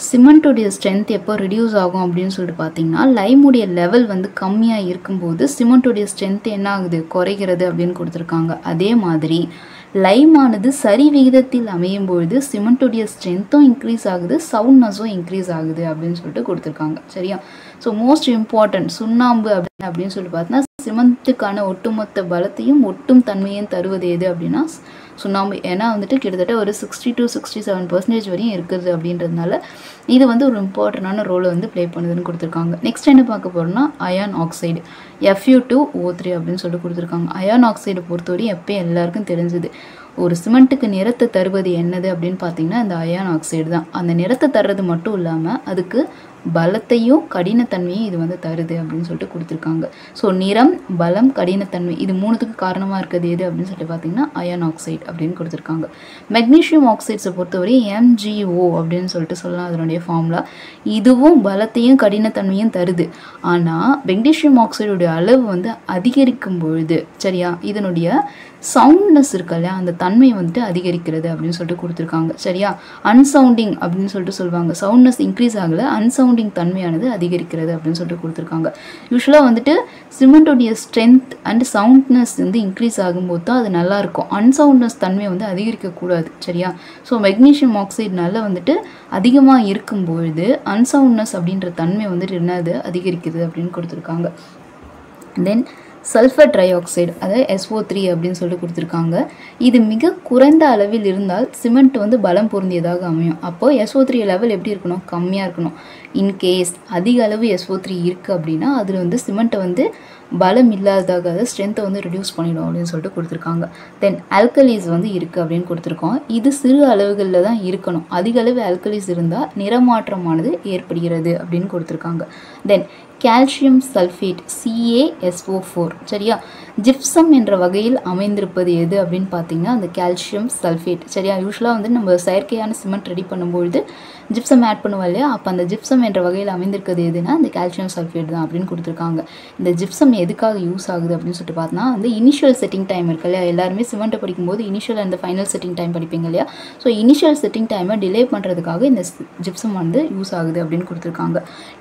சிமெண்ட்டுடைய ஸ்ட்ரென்த் எப்போ ரிடியூஸ் ஆகும் அப்படின்னு சொல்லிட்டு பார்த்தீங்கன்னா லைமுடைய லெவல் வந்து கம்மியாக இருக்கும்போது சிமெண்ட்டுடைய ஸ்ட்ரென்த் என்ன ஆகுது, குறைகிறது அப்படின்னு கொடுத்துருக்காங்க. அதே மாதிரி லைமானது சரி விகிதத்தில் அமையும் பொழுது சிமெண்ட்டுடைய ஸ்ட்ரென்த்தும் இன்க்ரீஸ் ஆகுது, சவுண்ட்னஸும் இன்க்ரீஸ் ஆகுது அப்படின்னு சொல்லிட்டு கொடுத்துருக்காங்க சரியா. ஸோ மோஸ்ட் இம்பார்ட்டன்ட் சுண்ணாம்பு அப்படின்னு சொல்லி பார்த்தீங்கன்னா சிமெண்ட்டுக்கான ஒட்டுமொத்த பலத்தையும் ஒட்டும் தன்மையும் தருவது எது அப்படின்னா சுண்ணாம்பு. ஏன்னா வந்துட்டு கிட்டத்தட்ட ஒரு 60 to 67% வரையும் இருக்குது அப்படின்றதுனால இது வந்து ஒரு இம்பார்ட்டண்டான ரோலை வந்து ப்ளே பண்ணுதுன்னு கொடுத்துருக்காங்க. நெக்ஸ்ட் என்ன பார்க்க போகிறோம்னா அயான் ஆக்சைடு Fe2O3 அப்படின்னு சொல்லிட்டு கொடுத்துருக்காங்க. அயான் ஆக்சைடை பொறுத்தவரையும் எப்போயும் எல்லாருக்கும் தெரிஞ்சுது. ஒரு சிமெண்ட்டுக்கு நிறத்தை தருவது என்னது அப்படின்னு பார்த்தீங்கன்னா இந்த அயான் ஆக்சைடு தான். அந்த நிறத்தை தர்றது மட்டும் இல்லாமல் அதுக்கு பலத்தையும் கடினத்தன்மையும் இது வந்து தருது அப்படின்னு சொல்லிட்டு கொடுத்துருக்காங்க. ஸோ நிறம், பலம், கடினத்தன்மை இது மூணுத்துக்கு காரணமாக இருக்கிறது எது அப்படின்னு சொல்லிட்டு பார்த்தீங்கன்னா அயான் ஆக்சைடு அப்படின்னு கொடுத்துருக்காங்க. மெக்னீஷியம் ஆக்சைட்ஸை பொறுத்தவரை MgO அப்படின்னு சொல்லிட்டு சொல்லலாம் அதனுடைய ஃபார்முலா. இதுவும் பலத்தையும் கடினத்தன்மையும் தருது. ஆனால் மெக்னீஷியம் ஆக்சைடுடைய அளவு வந்து அதிகரிக்கும் பொழுது சரியா இதனுடைய சவுண்ட்னஸ் இருக்குல்ல அந்த தன்மை வந்துட்டு அதிகரிக்கிறது அப்படின்னு சொல்லிட்டு கொடுத்துருக்காங்க சரியா. அன்சவுண்டிங் அப்படின்னு சொல்லிட்டு சொல்லுவாங்க. சவுண்ட்னஸ் இன்க்ரீஸ் ஆகலை, அன்சவுண்டிங் தன்மையானது அதிகரிக்கிறது அப்படின்னு சொல்லிட்டு கொடுத்துருக்காங்க. யூஸ்வலாக வந்துட்டு சிமெண்ட்டுடைய ஸ்ட்ரென்த் அண்ட் சவுண்ட்னஸ் வந்து இன்க்ரீஸ் ஆகும்போது தான் அது நல்லாயிருக்கும். அன்சவுண்ட்னஸ் தன்மையை வந்து அதிகரிக்கக்கூடாது சரியா. ஸோ மெக்னீஷியம் ஆக்சைடுனால வந்துட்டு அதிகமாக இருக்கும்பொழுது அன்சவுண்ட்னஸ் அப்படின்ற தன்மை வந்துட்டு என்னது அதிகரிக்குது அப்படின்னு கொடுத்துருக்காங்க. தென் சல்ஃபர் ட்ரை ஆக்சைடு அதாவது SO3 அப்படின்னு சொல்லிட்டு கொடுத்துருக்காங்க. இது மிக குறைந்த அளவில் இருந்தால் சிமெண்ட் வந்து பலம் பொருந்தியதாக அமையும். அப்போது SO3 லெவல் எப்படி இருக்கணும், கம்மியாக இருக்கணும். இன்கேஸ் அதிக அளவு SO3 இருக்குது அப்படின்னா அதில் வந்து சிமெண்ட்டை வந்து பலம் இல்லாததாக ஸ்ட்ரென்த்தை வந்து ரிடியூஸ் பண்ணிடும் அப்படின்னு சொல்லிட்டு கொடுத்துருக்காங்க. தென் ஆல்கலிஸ் வந்து இருக்குது அப்படின்னு கொடுத்துருக்கோம். இது சிறு அளவுகளில் தான் இருக்கணும். அதிக அளவு ஆல்கலிஸ் இருந்தால் நிறமாற்றமானது ஏற்படுகிறது அப்படின்னு கொடுத்துருக்காங்க. தென் கால்சியம் சல்ஃபேட் CaSO4 சரியா. ஜிப்சம் என்ற வகையில் அமைந்திருப்பது எது அப்படின்னு பார்த்தீங்கன்னா அந்த கால்சியம் சல்ஃபேட். சரியா, யூஸ்வலாக வந்து நம்ம செயற்கையான சிமெண்ட் ரெடி பண்ணும்பொழுது ஜிப்சம் ஆட் பண்ணுவோம் இல்லையா, அப்போ அந்த ஜிப்சம் என்ற வகையில் அமைந்திருக்கிறது எதுனா அந்த கால்சியம் சல்ஃபேட் தான் அப்படின்னு கொடுத்துருக்காங்க. இந்த ஜிப்சம் எதுக்காக யூஸ் ஆகுது அப்படின்னு சொல்லிட்டு பார்த்தோன்னா வந்து இனிஷியல் செட்டிங் டைம் இருக்கு இல்லையா, எல்லாருமே சிமெண்ட்டை படிக்கும்போது initial and final setting time படிப்பீங்க இல்லையா, ஸோ இனிஷியல் செட்டிங் டைமை டிலே பண்ணுறதுக்காக இந்த ஜிப்சம் வந்து யூஸ் ஆகுது அப்படின்னு கொடுத்துருக்காங்க.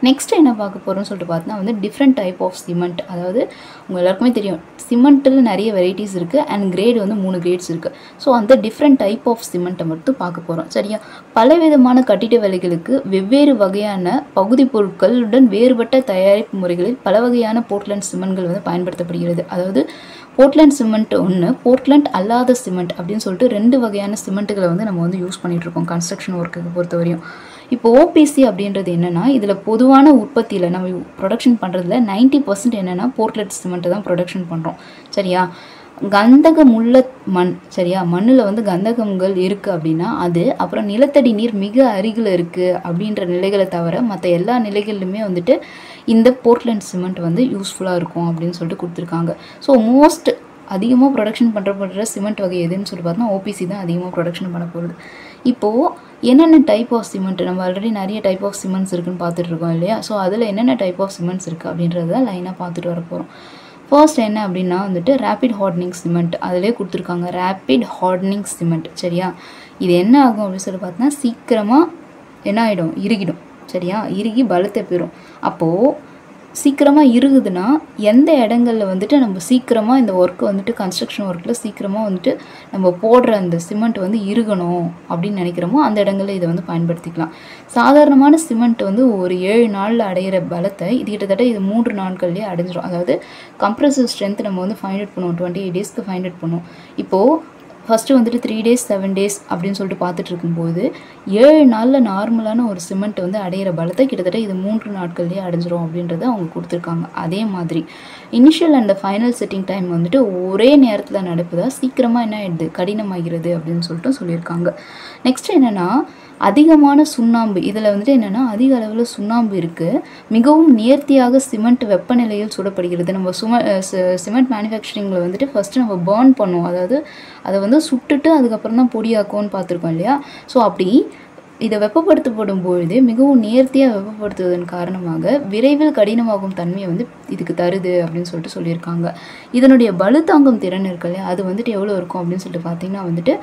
நெக்ஸ்ட் என்ன பார்க்க போகிறோம்னு சொல்லிட்டு பார்த்தோன்னா வந்து டிஃப்ரெண்ட் டைப் ஆஃப் சிமெண்ட். அதாவது உங்கள் எல்லாருக்குமே தெரியும் சிமெண்ட்டில் நிறைய வெரைட்டிஸ் இருக்குது அண்ட் கிரேட் வந்து 3 கிரேட்ஸ் இருக்குது. ஸோ அந்த டிஃப்ரெண்ட் டைப் ஆஃப் சிமெண்ட்டை மட்டும் பார்க்க போகிறோம். சரியா, பலவிதமான கட்டிட வேலைகளுக்கு வெவ்வேறு வகையான பகுதி பொருட்களுடன் வேறுபட்ட தயாரிப்பு முறைகளில் பல வகையான போர்ட்லேண்ட் சிமெண்ட்கள் வந்து பயன்படுத்தப்படுகிறது. அதாவது போர்ட்லேண்ட் சிமெண்ட் ஒன்று, போர்ட்லேண்ட் அல்லாத சிமெண்ட் அப்படின்னு சொல்லிட்டு 2 வகையான சிமெண்ட்டுகளை வந்து நம்ம வந்து யூஸ் பண்ணிகிட்ருக்கோம் கன்ஸ்ட்ரக்ஷன் ஒர்க்குக்கு பொறுத்தவரையும். இப்போ ஓபிசி அப்படின்றது என்னென்னா இதில் பொதுவான உற்பத்தியில் நம்ம ப்ரொடக்ஷன் பண்ணுறதுல 90% என்னென்னா போர்ட்லேண்ட் சிமெண்ட்டை தான் ப்ரொடக்ஷன் பண்ணுறோம். சரியா, கந்தகம் உள்ள மண், சரியா, மண்ணில் வந்து கந்தகங்கள் இருக்குது அப்படின்னா அது, அப்புறம் நிலத்தடி நீர் மிக அருகில் இருக்குது அப்படின்ற நிலைகளை தவிர மற்ற எல்லா நிலைகளிலுமே வந்துட்டு இந்த போர்ட்லேண்ட் சிமெண்ட் வந்து யூஸ்ஃபுல்லாக இருக்கும் அப்படின்னு சொல்லிட்டு கொடுத்துருக்காங்க. ஸோ மோஸ்ட் அதிகமாக ப்ரொடக்ஷன் பண்ணுறப்படுற சிமெண்ட் வகை எதுன்னு சொல்லி பார்த்தோன்னா ஓபிசி தான் அதிகமாக ப்ரொடக்ஷன் பண்ண போகிறது. இப்போது என்னென்ன டைப் ஆஃப் சிமெண்ட், நம்ம ஆல்ரெடி நிறைய டைப் ஆஃப் சிமெண்ட்ஸ் இருக்குதுன்னு பார்த்துட்ருக்கோம் இல்லையா, ஸோ அதில் என்னென்ன டைப் ஆஃப் சிமெண்ட்ஸ் இருக்குது அப்படின்றத லைனாக பார்த்துட்டு வர போகிறோம். ஃபர்ஸ்ட் என்ன அப்படின்னா வந்துட்டு ரேபிட் ஹார்டனிங் சிமெண்ட், அதிலே கொடுத்துருக்காங்க ரேபிட் ஹார்டனிங் சிமெண்ட். சரியா, இது என்ன ஆகும் அப்படின்னு சொல்லி பார்த்தோன்னா சீக்கிரமாக என்ன ஆகிடும், இறுகிடும். சரியா, இறுகி பலத்தை பெறும். அப்போது சீக்கிரமாக இறுகுதுன்னா எந்த இடங்களில் வந்துட்டு நம்ம சீக்கிரமாக இந்த ஒர்க்கு வந்துட்டு கன்ஸ்ட்ரக்ஷன் ஒர்க்கில் சீக்கிரமாக வந்துட்டு நம்ம போடுற அந்த சிமெண்ட் வந்து இறுகணும் அப்படின்னு நினைக்கிறோமோ அந்த இடங்களில் இதை வந்து பயன்படுத்திக்கலாம். சாதாரணமான சிமெண்ட் வந்து ஒரு 7 நாளில் அடையிற பலத்தை இது கிட்டத்தட்ட இது 3 நாட்கள்லேயே அடைஞ்சிரும். அதாவது கம்ப்ரசிவ் ஸ்ட்ரென்த் நம்ம வந்து ஃபைண்ட் அவுட் பண்ணுவோம், 28 டேஸ்க்கு ஃபைண்ட் அவுட் பண்ணுவோம். இப்போது ஃபஸ்ட்டு வந்துட்டு 3 days 7 days அப்படின்னு சொல்லிட்டு பார்த்துட்டு இருக்கும்போது 7 நாளில் நார்மலான ஒரு சிமெண்ட் வந்து அடையிற பலத்தை கிட்டத்தட்ட இது 3 நாட்கள்லேயே அடைஞ்சிரும் அப்படின்றத அவங்க கொடுத்துருக்காங்க. அதே மாதிரி initial and final setting time வந்துட்டு ஒரே நேரத்தில் நடப்புதா சீக்கிரமாக என்ன ஆகிடுது, கடினமாகிறது அப்படின்னு சொல்லிட்டு சொல்லியிருக்காங்க. நெக்ஸ்ட் என்னென்னா அதிகமான சுண்ணாம்பு, இதில் வந்துட்டு என்னென்னா அதிக அளவில் சுண்ணாம்பு இருக்குது, மிகவும் நேர்த்தியாக சிமெண்ட் வெப்பநிலையில் சுடப்படுகிறது. நம்ம சிமெண்ட் மேனுஃபேக்சரிங்கில் வந்துட்டு ஃபஸ்ட்டு நம்ம பர்ன் பண்ணுவோம், அதாவது அதை வந்து சுட்டுட்டு அதுக்கப்புறம் தான் பொடியாக்கும்னு பார்த்துருக்கோம் இல்லையா. ஸோ அப்படி இதை வெப்பப்படுத்தப்படும் பொழுது மிகவும் நேர்த்தியாக வெப்பப்படுத்துவதன் காரணமாக விரைவில் கடினமாகும் தன்மையை வந்து இதுக்கு தருது அப்படின்னு சொல்லிட்டு சொல்லியிருக்காங்க. இதனுடைய பலுத்தாங்கும் திறன் இருக்குல்ல அது வந்துட்டு எவ்வளோ இருக்கும் அப்படின்னு சொல்லிட்டு பார்த்தீங்கன்னா வந்துட்டு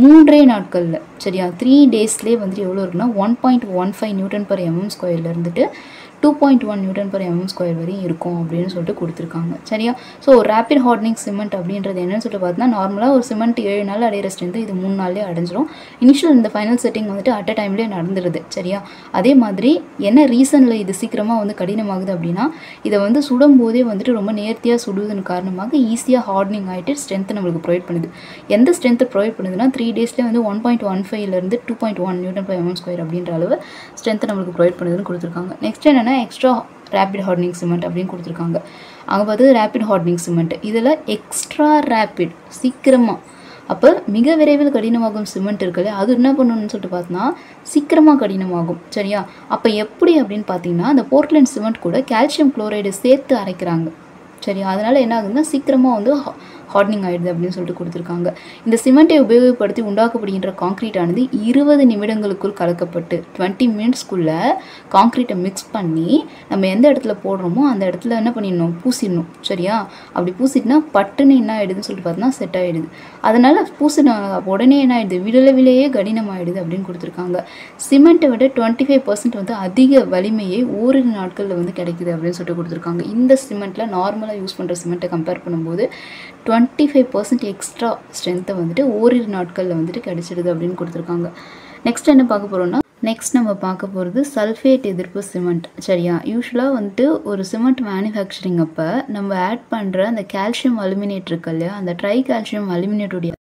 3 நாட்களில், சரியா, 3 daysலேயே வந்துட்டு எவ்வளோ இருக்குன்னா 1.15 Nm/mm² இருந்துட்டு 2.1 Nm/mm² வரையும் இருக்கும் அப்படின்னு சொல்லிட்டு கொடுத்துருக்காங்க. சரியா, ஸோ ரேபிட் ஹார்டனிங் சிமெண்ட் அப்படின்றது என்னன்னு சொல்லிட்டு பார்த்தீங்கன்னா நார்மலாக ஒரு சிமெண்ட் 7 நாள் அடையிற ஸ்ட்ரென்த்து இது 3 நாள்லேயே அடைஞ்சிரும். இனிஷியல் இந்த ஃபைனல் செட்டிங் வந்துட்டு அட் அ டைம்லேயே நடந்துடுது. சரியா, அதே மாதிரி என்ன ரீசனில் இது சீக்கிரமாக வந்து கடினமாகுது அப்படின்னா இதை வந்து சுடும் போதே வந்துட்டு ரொம்ப நேர்த்தியாக சுடுவதன் காரணமாக ஈஸியாக ஹார்டனிங் ஆகிட்டு ஸ்ட்ரென்த்து நம்மளுக்கு ப்ரொவைட் பண்ணுது. எந்த ஸ்ட்ரென்த்தை ப்ரொவைட் பண்ணுதுன்னா 3 daysலேயே வந்து 1.15 2.1 Nm² அப்படின்ற அளவு ஸ்ட்ரென்த்தை நம்மளுக்கு ப்ரொவைட் பண்ணுதுன்னு கொடுத்துருக்காங்க. நெக்ஸ்ட் என்னென்னா எக்ஸ்ட்ரா ரேபிட் ஹார்டனிங் சிமெண்ட் அப்படின்னு கொடுத்துருக்காங்க. அங்கே பார்த்து ரேபிட் ஹார்டனிங் சிமெண்ட் இதில் எக்ஸ்ட்ரா ரேபிட் சீக்கிரமாக, அப்போ மிக விரைவில் கடினமாகும் சிமெண்ட் இருக்குல்ல அது என்ன பண்ணணும்னு சொல்லிட்டு பார்த்தோன்னா சீக்கிரமாக கடினமாகும். சரியா, அப்போ எப்படி அப்படின்னு பார்த்தீங்கன்னா அந்த போர்ட்லேண்ட் சிமெண்ட் கூட கால்சியம் குளோரைடு சேர்த்து அரைக்கிறாங்க. சரியா, அதனால் என்ன ஆகுதுன்னா சீக்கிரமாக வந்து ஹார்டனிங் ஆகிடுது அப்படின்னு சொல்லிட்டு கொடுத்துருக்காங்க. இந்த சிமெண்ட்டை உபயோகப்படுத்தி உண்டாக்கப்படுகின்ற காங்க்ரீட் ஆனது 20 நிமிடங்களுக்குள் கலக்கப்பட்டு 20 minutesக்குள்ளே காங்க்ரீட்டை மிக்ஸ் பண்ணி நம்ம எந்த இடத்துல போடுறோமோ அந்த இடத்துல என்ன பண்ணிடணும், பூசிடணும். சரியா, அப்படி பூசிட்டுனா பட்டுன்னு என்ன ஆகிடுதுன்னு சொல்லிட்டு பார்த்தோன்னா செட் ஆகிடுது. அதனால் பூசின உடனே என்ன ஆகிடுது, விடலவிலேயே கடினமாகிடுது அப்படின்னு கொடுத்துருக்காங்க. சிமெண்ட்டை விட 25% வந்து அதிக வலிமையை ஓரிரு நாட்களில் வந்து கிடைக்குது அப்படின்னு சொல்லிட்டு கொடுத்துருக்காங்க. இந்த சிமெண்ட்டில் நார்மலாக யூஸ் பண்ணுற சிமெண்ட்டை கம்பேர் பண்ணும்போது 25% எக்ஸ்ட்ரா ஸ்ட்ரென்த்தை வந்துட்டு ஓரிரு நாட்களில் வந்துட்டு கிடைச்சிடுது அப்படின்னு கொடுத்துருக்காங்க. நெக்ஸ்ட் என்ன பார்க்க போகிறோம்னா நெக்ஸ்ட் நம்ம பார்க்க போகிறது சல்ஃபேட் எதிர்ப்பு சிமெண்ட். சரியா, யூஸ்வலாக வந்துட்டு ஒரு சிமெண்ட் மேனுஃபேக்சரிங் அப்போ நம்ம ஆட் பண்ணுற அந்த கால்சியம் அலுமினேட் இருக்கு இல்லையா, அந்த ட்ரை கால்சியம் அலுமினேட்டுடைய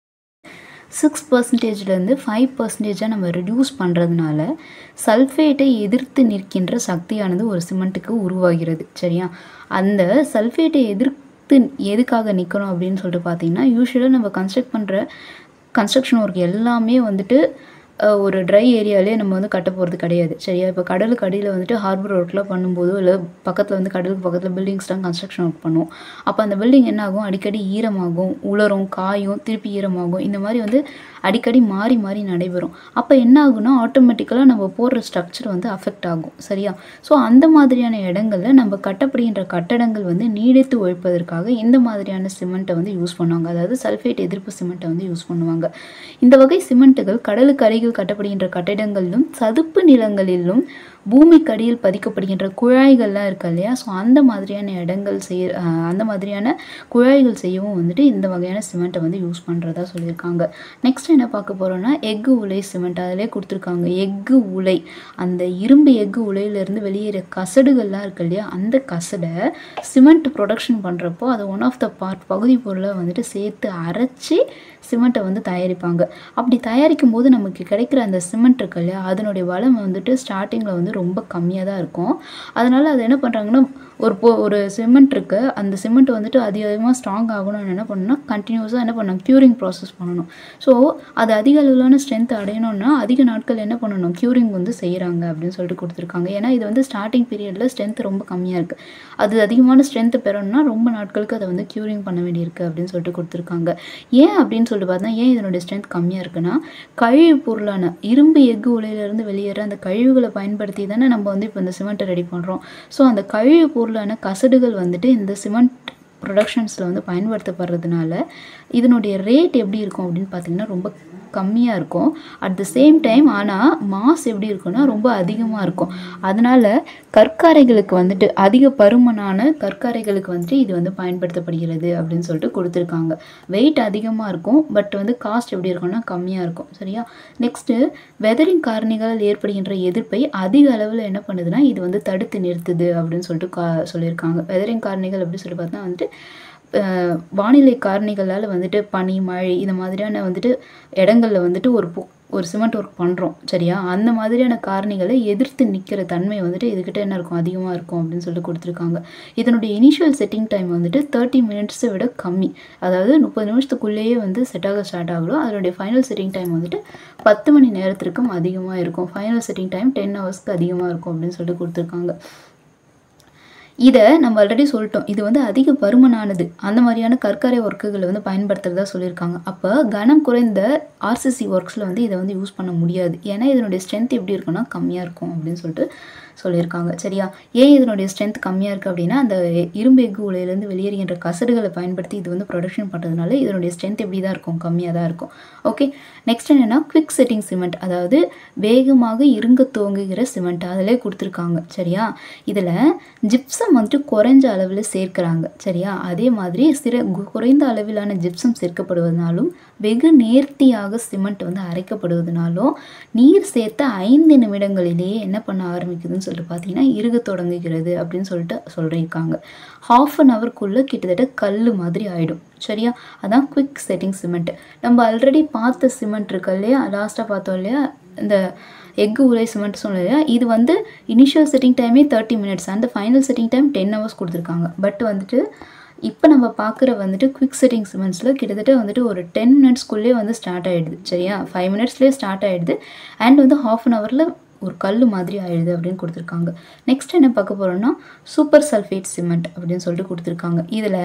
6%லேருந்து 5% நம்ம ரெடியூஸ் பண்ணுறதுனால சல்ஃபேட்டை எதிர்த்து நிற்கின்ற சக்தியானது ஒரு சிமெண்ட்டுக்கு உருவாகிறது. சரியா, அந்த சல்ஃபேட்டை எதுக்காக நிற்கணும் அப்படின்னு சொல்லிட்டு பார்த்தீங்கன்னா யூஸ்வலாக நம்ம கன்ஸ்ட்ரக்ட் பண்ணுற கன்ஸ்ட்ரக்ஷன் ஒர்க் எல்லாமே வந்துட்டு ஒரு ட்ரை ஏரியாவிலே நம்ம வந்து கட்ட போகிறது கிடையாது சரியா. இப்போ கடலுக்கு அடியில் வந்துட்டு ஹார்பர் ஒர்க்லாம் பண்ணும்போதோ இல்லை பக்கத்தில் வந்து கடலுக்கு பக்கத்தில் பில்டிங்ஸ்லாம் கன்ஸ்ட்ரக்ஷன் ஒர்க் பண்ணுவோம். அப்போ அந்த பில்டிங் என்ன ஆகும், அடிக்கடி ஈரமாகும், உலரும், காயும், திருப்பி ஈரமாகும், இந்த மாதிரி வந்து அடிக்கடி மாறி மாறி நடைபெறும். அப்போ என்ன ஆகும்னா ஆட்டோமேட்டிக்கலாக நம்ம போடுற ஸ்ட்ரக்சர் வந்து அஃபெக்ட் ஆகும் சரியா. ஸோ அந்த மாதிரியான இடங்களில் நம்ம கட்டப்படுகின்ற கட்டடங்கள் வந்து நீடித்து உழைப்பதற்காக இந்த மாதிரியான சிமெண்ட்டை வந்து யூஸ் பண்ணுவாங்க. அதாவது சல்ஃபேட் எதிர்ப்பு சிமெண்ட்டை வந்து யூஸ் பண்ணுவாங்க. இந்த வகை சிமெண்ட்டுகள் கடலுக்கு அருகில் கட்டப்படுகின்ற கட்டிடங்களிலும் சதுப்பு நிலங்களிலும் பூமிக்கு அடியில் பதிக்கப்படுகின்ற குழாய்கள்லாம் இருக்கு இல்லையா. ஸோ அந்த மாதிரியான இடங்கள் அந்த மாதிரியான குழாய்கள் செய்யவும் வந்துட்டு இந்த வகையான சிமெண்ட்டை வந்து யூஸ் பண்ணுறதா சொல்லியிருக்காங்க. நெக்ஸ்ட் என்ன பார்க்க போகிறோன்னா எஃகு உலை சிமெண்ட். அதிலே கொடுத்துருக்காங்க எஃகு உலை. அந்த இரும்பு எஃகு உலையிலேருந்து வெளியேற கசடுகள்லாம் இருக்கு இல்லையா, அந்த கசடை சிமெண்ட் ப்ரொடக்ஷன் பண்ணுறப்போ அதை ஒன் ஆஃப் த பார்ட் பகுதி பொருளை வந்துட்டு சேர்த்து அரைச்சி சிமெண்ட்டை வந்து தயாரிப்பாங்க. அப்படி தயாரிக்கும் போது நமக்கு கிடைக்கிற அந்த சிமெண்ட் இருக்கு இல்லையா, அதனுடைய வளம் வந்துட்டு ஸ்டார்டிங்கில் வந்து ரொம்ப கம்மியாக தான் இருக்கும். அதனால் அது என்ன பண்ணுறாங்கன்னா ஒரு சிமெண்ட் இருக்குது, அந்த சிமெண்ட் வந்துட்டு அதிகமாக ஸ்ட்ராங் ஆகணும்னு என்ன பண்ணணும்னா கண்டினியூஸாக என்ன பண்ணணும், க்யூரிங் ப்ராசஸ் பண்ணணும். ஸோ அது அதிக அளவிலான ஸ்ட்ரென்த் அடையணும்னா அதிக நாட்கள் என்ன பண்ணணும், க்யூரிங் வந்து செய்கிறாங்க அப்படின்னு சொல்லிட்டு கொடுத்துருக்காங்க. ஏன்னா இது வந்து ஸ்டார்டிங் பீரியடில் ஸ்ட்ரென்த் ரொம்ப கம்மியாக இருக்குது. அது அதிகமான ஸ்ட்ரென்த் பெறணும்னா ரொம்ப நாட்களுக்கு அதை வந்து க்யூரிங் பண்ண வேண்டியிருக்கு அப்படின்னு சொல்லிட்டு கொடுத்துருக்காங்க. ஏன் அப்படின்னு சொல்லிட்டு பார்த்தா ஏன் இதனுடைய ஸ்ட்ரென்த் கம்மியாக இருக்குன்னா கழிவு பொருளான இரும்பு எஃகு உலையிலேருந்து வெளியேற அந்த கழிவுகளை பயன்படுத்தி தானே நம்ம வந்து இப்போ இந்த சிமெண்ட்டை ரெடி பண்ணுறோம். ஸோ அந்த கழிவு பொருளான கசடுகள் வந்துட்டு இந்த சிமெண்ட் ப்ரொடக்ஷன்ஸில் வந்து பயன்படுத்தப்படுறதுனால இதனுடைய ரேட் எப்படி இருக்கும் அப்படின்னு பார்த்தீங்கன்னா ரொம்ப கம்மியாக இருக்கும். அட் த சேம் டைம் ஆனால் மாஸ் எப்படி இருக்குன்னா ரொம்ப அதிகமாக இருக்கும். அதனால் கற்காரைகளுக்கு வந்துட்டு அதிக பருமனான கற்காரைகளுக்கு வந்துட்டு இது வந்து பயன்படுத்தப்படுகிறது அப்படின்னு சொல்லிட்டு கொடுத்துருக்காங்க. வெயிட் அதிகமாக இருக்கும், பட் வந்து காஸ்ட் எப்படி இருக்கும்னா கம்மியாக இருக்கும் சரியா. நெக்ஸ்ட்டு வெதரிங் காரணிகளால் ஏற்படுகின்ற எதிர்ப்பை அதிக அளவில் என்ன பண்ணுதுன்னா இது வந்து தடுத்து நிறுத்துது அப்படின்னு சொல்லிட்டு சொல்லியிருக்காங்க. வெதரிங் காரணிகள் எப்படி சொல்லி பார்த்தா வந்துட்டு வானிலை காரணிகளால் வந்துட்டு பனி, மழை இந்த மாதிரியான வந்துட்டு இடங்களில் வந்துட்டு ஒரு சிமெண்ட் ஒர்க் பண்ணுறோம் சரியா. அந்த மாதிரியான காரணிகளை எதிர்த்து நிற்கிற தன்மை வந்துட்டு இதுக்கிட்ட என்ன இருக்கும், அதிகமாக இருக்கும் அப்படின்னு சொல்லிட்டு கொடுத்துருக்காங்க. இதனுடைய இனிஷியல் செட்டிங் டைம் வந்துட்டு 30 மினிட்ஸை விட கம்மி. அதாவது 30 நிமிஷத்துக்குள்ளேயே வந்து செட்டாக ஸ்டார்ட் ஆகலாம். அதனுடைய ஃபைனல் செட்டிங் டைம் வந்துட்டு 10 மணி நேரத்திற்கும் அதிகமாக இருக்கும். ஃபைனல் செட்டிங் டைம் 10 ஹவர்ஸ்க்கு அதிகமாக இருக்கும் அப்படின்னு சொல்லிட்டு கொடுத்துருக்காங்க. இதை நம்ம ஆல்ரெடி சொல்லிட்டோம், இது வந்து அதிக பருமனானது, அந்த மாதிரியான கற்காரை ஒர்க்குகளை வந்து பயன்படுத்துறதா சொல்லியிருக்காங்க. அப்போ கனம் குறைந்த ஆர்சிசி ஒர்க்ஸில் வந்து இதை வந்து யூஸ் பண்ண முடியாது. ஏன்னா இதனுடைய ஸ்ட்ரென்த் எப்படி இருக்குன்னா கம்மியாக இருக்கும் அப்படின்னு சொல்லிட்டு சொல்லியிருக்காங்க சரியா. ஏன் இதனுடைய ஸ்ட்ரென்த் கம்மியாக இருக்குது அப்படின்னா அந்த இரும்பு எஃகு உலையிலேருந்து வெளியேறுகின்ற கசடுகளை பயன்படுத்தி இது வந்து ப்ரொடக்ஷன் பண்ணுறதுனால இதனுடைய ஸ்ட்ரென்த் எப்படி தான் இருக்கும், கம்மியாக தான் இருக்கும். ஓகே, நெக்ஸ்ட் என்னென்னா குவிக் செட்டிங் சிமெண்ட். அதாவது வேகமாக இருங்க துவங்குகிற சிமெண்ட் அதிலே கொடுத்துருக்காங்க சரியா. இதில் ஜிப்சம் வந்துட்டு குறைஞ்ச அளவில் சேர்க்கிறாங்க சரியா. அதே மாதிரி குறைந்த அளவிலான ஜிப்சம் சேர்க்கப்படுவதனாலும் வெகு நேர்த்தியாக சிமெண்ட் வந்து அரைக்கப்படுவதனாலும் நீர் சேர்த்த 5 நிமிடங்களிலேயே என்ன பண்ண ஆரம்பிக்குதுன்னு சொல்லிட்டு பார்த்தீங்கன்னா இறுக தொடங்குகிறது அப்படின்னு சொல்லிட்டு சொல்லியிருக்காங்க. 1/2 ஹவருக்குள்ளே கிட்டத்தட்ட கல் மாதிரி ஆகிடும் சரியா. அதான் குவிக் செட்டிங் சிமெண்ட். நம்ம ஆல்ரெடி பார்த்த சிமெண்ட் இருக்கு இல்லையா, லாஸ்ட்டாக பார்த்தோம் இல்லையா இந்த எஃகு உலை சிமெண்ட் சொன்னோம் இல்லையா, இது வந்து இனிஷியல் செட்டிங் டைமே 30 minutes and final setting time 10 hours கொடுத்துருக்காங்க. பட் வந்துட்டு இப்போ நம்ம பார்க்குற வந்துட்டு குவிக் செட்டிங் சிமெண்ட்ஸில் கிட்டத்தட்ட வந்துட்டு ஒரு 10 மினிட்ஸ்க்குள்ளே வந்து ஸ்டார்ட் ஆகிடுது சரியா. 5 மினிட்ஸ்லேயே ஸ்டார்ட் ஆகிடுது அண்ட் வந்து 1/2 ஹவரில் ஒரு கல் மாதிரி ஆயிடுது அப்படின்னு கொடுத்துருக்காங்க. நெக்ஸ்ட் என்ன பார்க்க போகிறோம்னா சூப்பர் சல்ஃபேட் சிமெண்ட் அப்படின்னு சொல்லிட்டு கொடுத்துருக்காங்க. இதில்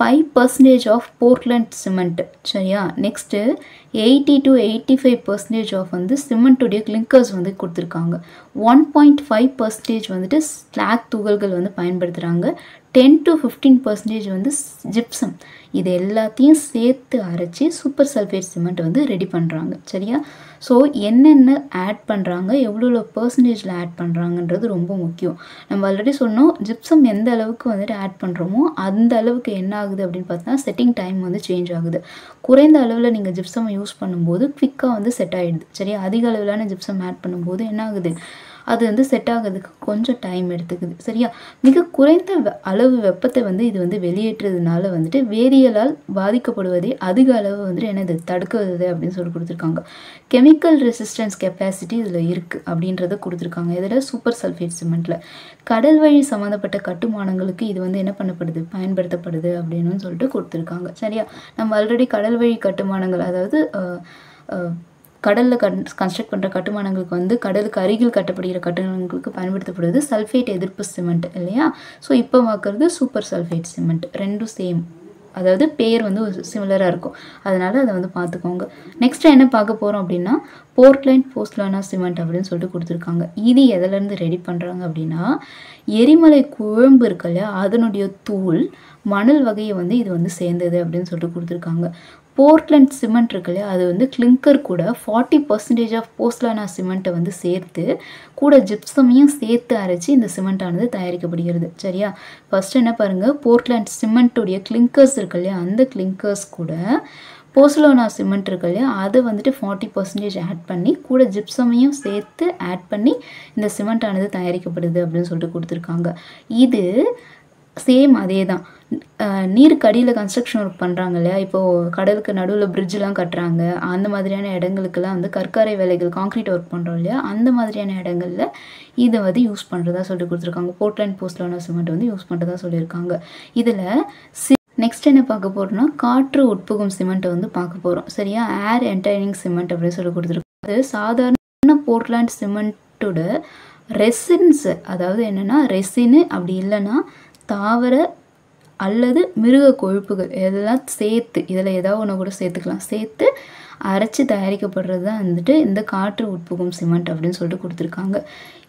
5% ஆஃப் போர்ட்லண்ட் சிமெண்ட் சரியா. நெக்ஸ்ட்டு 80 to 85% ஆஃப் வந்து சிமெண்ட்டுடைய கிளிங்கர்ஸ் வந்து கொடுத்துருக்காங்க. 1.5% வந்துட்டு ஸ்லாக் துகள்கள் வந்து பயன்படுத்துகிறாங்க. 10 to 15% வந்து ஜிப்சம். இது எல்லாத்தையும் சேர்த்து அரைச்சி சூப்பர் சல்ஃபேட் சிமெண்ட் வந்து ரெடி பண்ணுறாங்க சரியா. ஸோ என்னென்ன ஆட் பண்ணுறாங்க, எவ்வளோ பர்சன்டேஜில் ஆட் பண்ணுறாங்கன்றது ரொம்ப முக்கியம். நம்ம ஆல்ரெடி சொன்னோம் ஜிப்சம் எந்த அளவுக்கு வந்துட்டு ஆட் பண்ணுறோமோ அந்த அளவுக்கு என்ன ஆகுது அப்படின்னு பார்த்தா செட்டிங் டைம் வந்து சேஞ்ச் ஆகுது. குறைந்த அளவில் நீங்கள் ஜிப்சம் யூஸ் பண்ணும்போது குவிக்காக வந்து செட் ஆகிடுது சரியா. அதிக அளவிலான ஜிப்சம் ஆட் பண்ணும்போது என்ன ஆகுது, அது வந்து செட் ஆகிறதுக்கு கொஞ்சம் டைம் எடுத்துக்குது சரியா. மிக குறைந்த அளவு வெப்பத்தை வந்து இது வந்து வெளியேற்றுறதுனால வந்துட்டு வேதியியலால் பாதிக்கப்படுவதே அதிக அளவு வந்துட்டு என்னது தடுக்குவது அப்படின்னு சொல்லி கொடுத்துருக்காங்க. கெமிக்கல் ரெசிஸ்டன்ஸ் கெப்பாசிட்டி இதில் இருக்குது அப்படின்றத கொடுத்துருக்காங்க. இதில் சூப்பர் சல்ஃபேட் சிமெண்ட்டில் கடல் வழி சம்மந்தப்பட்ட கட்டுமானங்களுக்கு இது வந்து என்ன பண்ணப்படுது, பயன்படுத்தப்படுது அப்படின்னு சொல்லிட்டு கொடுத்துருக்காங்க சரியா. நம்ம ஆல்ரெடி கடல் வழி கட்டுமானங்கள் அதாவது கடலில் கன்ஸ்ட்ரக்ட் பண்ணுற கட்டுமானங்களுக்கு வந்து கடலுக்கு அருகில் கட்டப்படுகிற கட்டுமானங்களுக்கு பயன்படுத்தப்படுவது சல்ஃபேட் எதிர்ப்பு சிமெண்ட் இல்லையா. ஸோ இப்போ பார்க்குறது சூப்பர் சல்ஃபேட் சிமெண்ட், ரெண்டும் சேம், அதாவது பேர் வந்து சிமிலராக இருக்கும், அதனால் அதை வந்து பார்த்துக்கோங்க. நெக்ஸ்ட்டு என்ன பார்க்க போகிறோம் அப்படின்னா போர்ட்லேண்ட் போஸ்ட்லானா சிமெண்ட் அப்படின்னு சொல்லிட்டு கொடுத்துருக்காங்க. இது எதுலேருந்து ரெடி பண்ணுறாங்க அப்படின்னா எரிமலை குழம்பு இருக்கு இல்லையா, அதனுடைய தூள் மணல் வகையை வந்து இது வந்து சேர்ந்தது அப்படின்னு சொல்லிட்டு கொடுத்துருக்காங்க. போர்ட்லேண்ட் சிமெண்ட் இருக்கு இல்லையா, அது வந்து கிளிங்கர் கூட 40% ஆஃப் போஸ்ட்லானா சிமெண்ட்டை வந்து சேர்த்து கூட ஜிப்சமையும் சேர்த்து அரைச்சி இந்த சிமெண்ட்டானது தயாரிக்கப்படுகிறது. சரியா, ஃபர்ஸ்ட் என்ன பாருங்கள், போர்ட்லேண்ட் சிமெண்ட்டுடைய கிளிங்கர்ஸ் இருக்கு இல்லையா, அந்த கிளிங்கர்ஸ் கூட போஸ்ட்லானா சிமெண்ட் இருக்கு இல்லையா, அதை வந்துட்டு 40% ஆட் பண்ணி கூட ஜிப்சமையும் சேர்த்து ஆட் பண்ணி இந்த சிமெண்ட்டானது தயாரிக்கப்படுது அப்படின்னு சொல்லிட்டு கொடுத்துருக்காங்க. இது சேம் அதே தான். நீருக்கு அடியில் கன்ஸ்ட்ரக்ஷன் ஒர்க் பண்ணுறாங்க இல்லையா, இப்போது கடலுக்கு நடுவில் பிரிட்ஜெலாம் கட்டுறாங்க, அந்த மாதிரியான இடங்களுக்கெல்லாம் வந்து கற்காரை வேலைகள் கான்க்ரீட் ஒர்க் பண்ணுறோம் இல்லையா, அந்த மாதிரியான இடங்களில் இதை வந்து யூஸ் பண்ணுறதா சொல்லி கொடுத்துருக்காங்க. போர்ட்லேண்ட் போஸ்ட்லானா சிமெண்ட் வந்து யூஸ் பண்ணுறதா சொல்லியிருக்காங்க. இதில் நெக்ஸ்ட் என்ன பார்க்க போகிறோம்னா காற்று உட்புகும் சிமெண்ட்டை வந்து பார்க்க போகிறோம். சரியா, ஏர் என்டைனிங் சிமெண்ட் அப்படின்னு சொல்லி கொடுத்துருக்காங்க. அது சாதாரண போர்ட்லேண்ட் சிமெண்ட்டோட ரெசின்ஸ், அதாவது என்னென்னா ரெசின்னு அப்படி இல்லைன்னா தாவர அல்லது மிருக கொழுப்புகள் இதெல்லாம் சேர்த்து, இதில் ஏதாவது ஒன்று கூட சேர்த்துக்கலாம், சேர்த்து அரைச்சி தயாரிக்கப்படுறது தான் வந்துட்டு இந்த காற்று உட்புகும் சிமெண்ட் அப்படின்னு சொல்லிட்டு கொடுத்துருக்காங்க.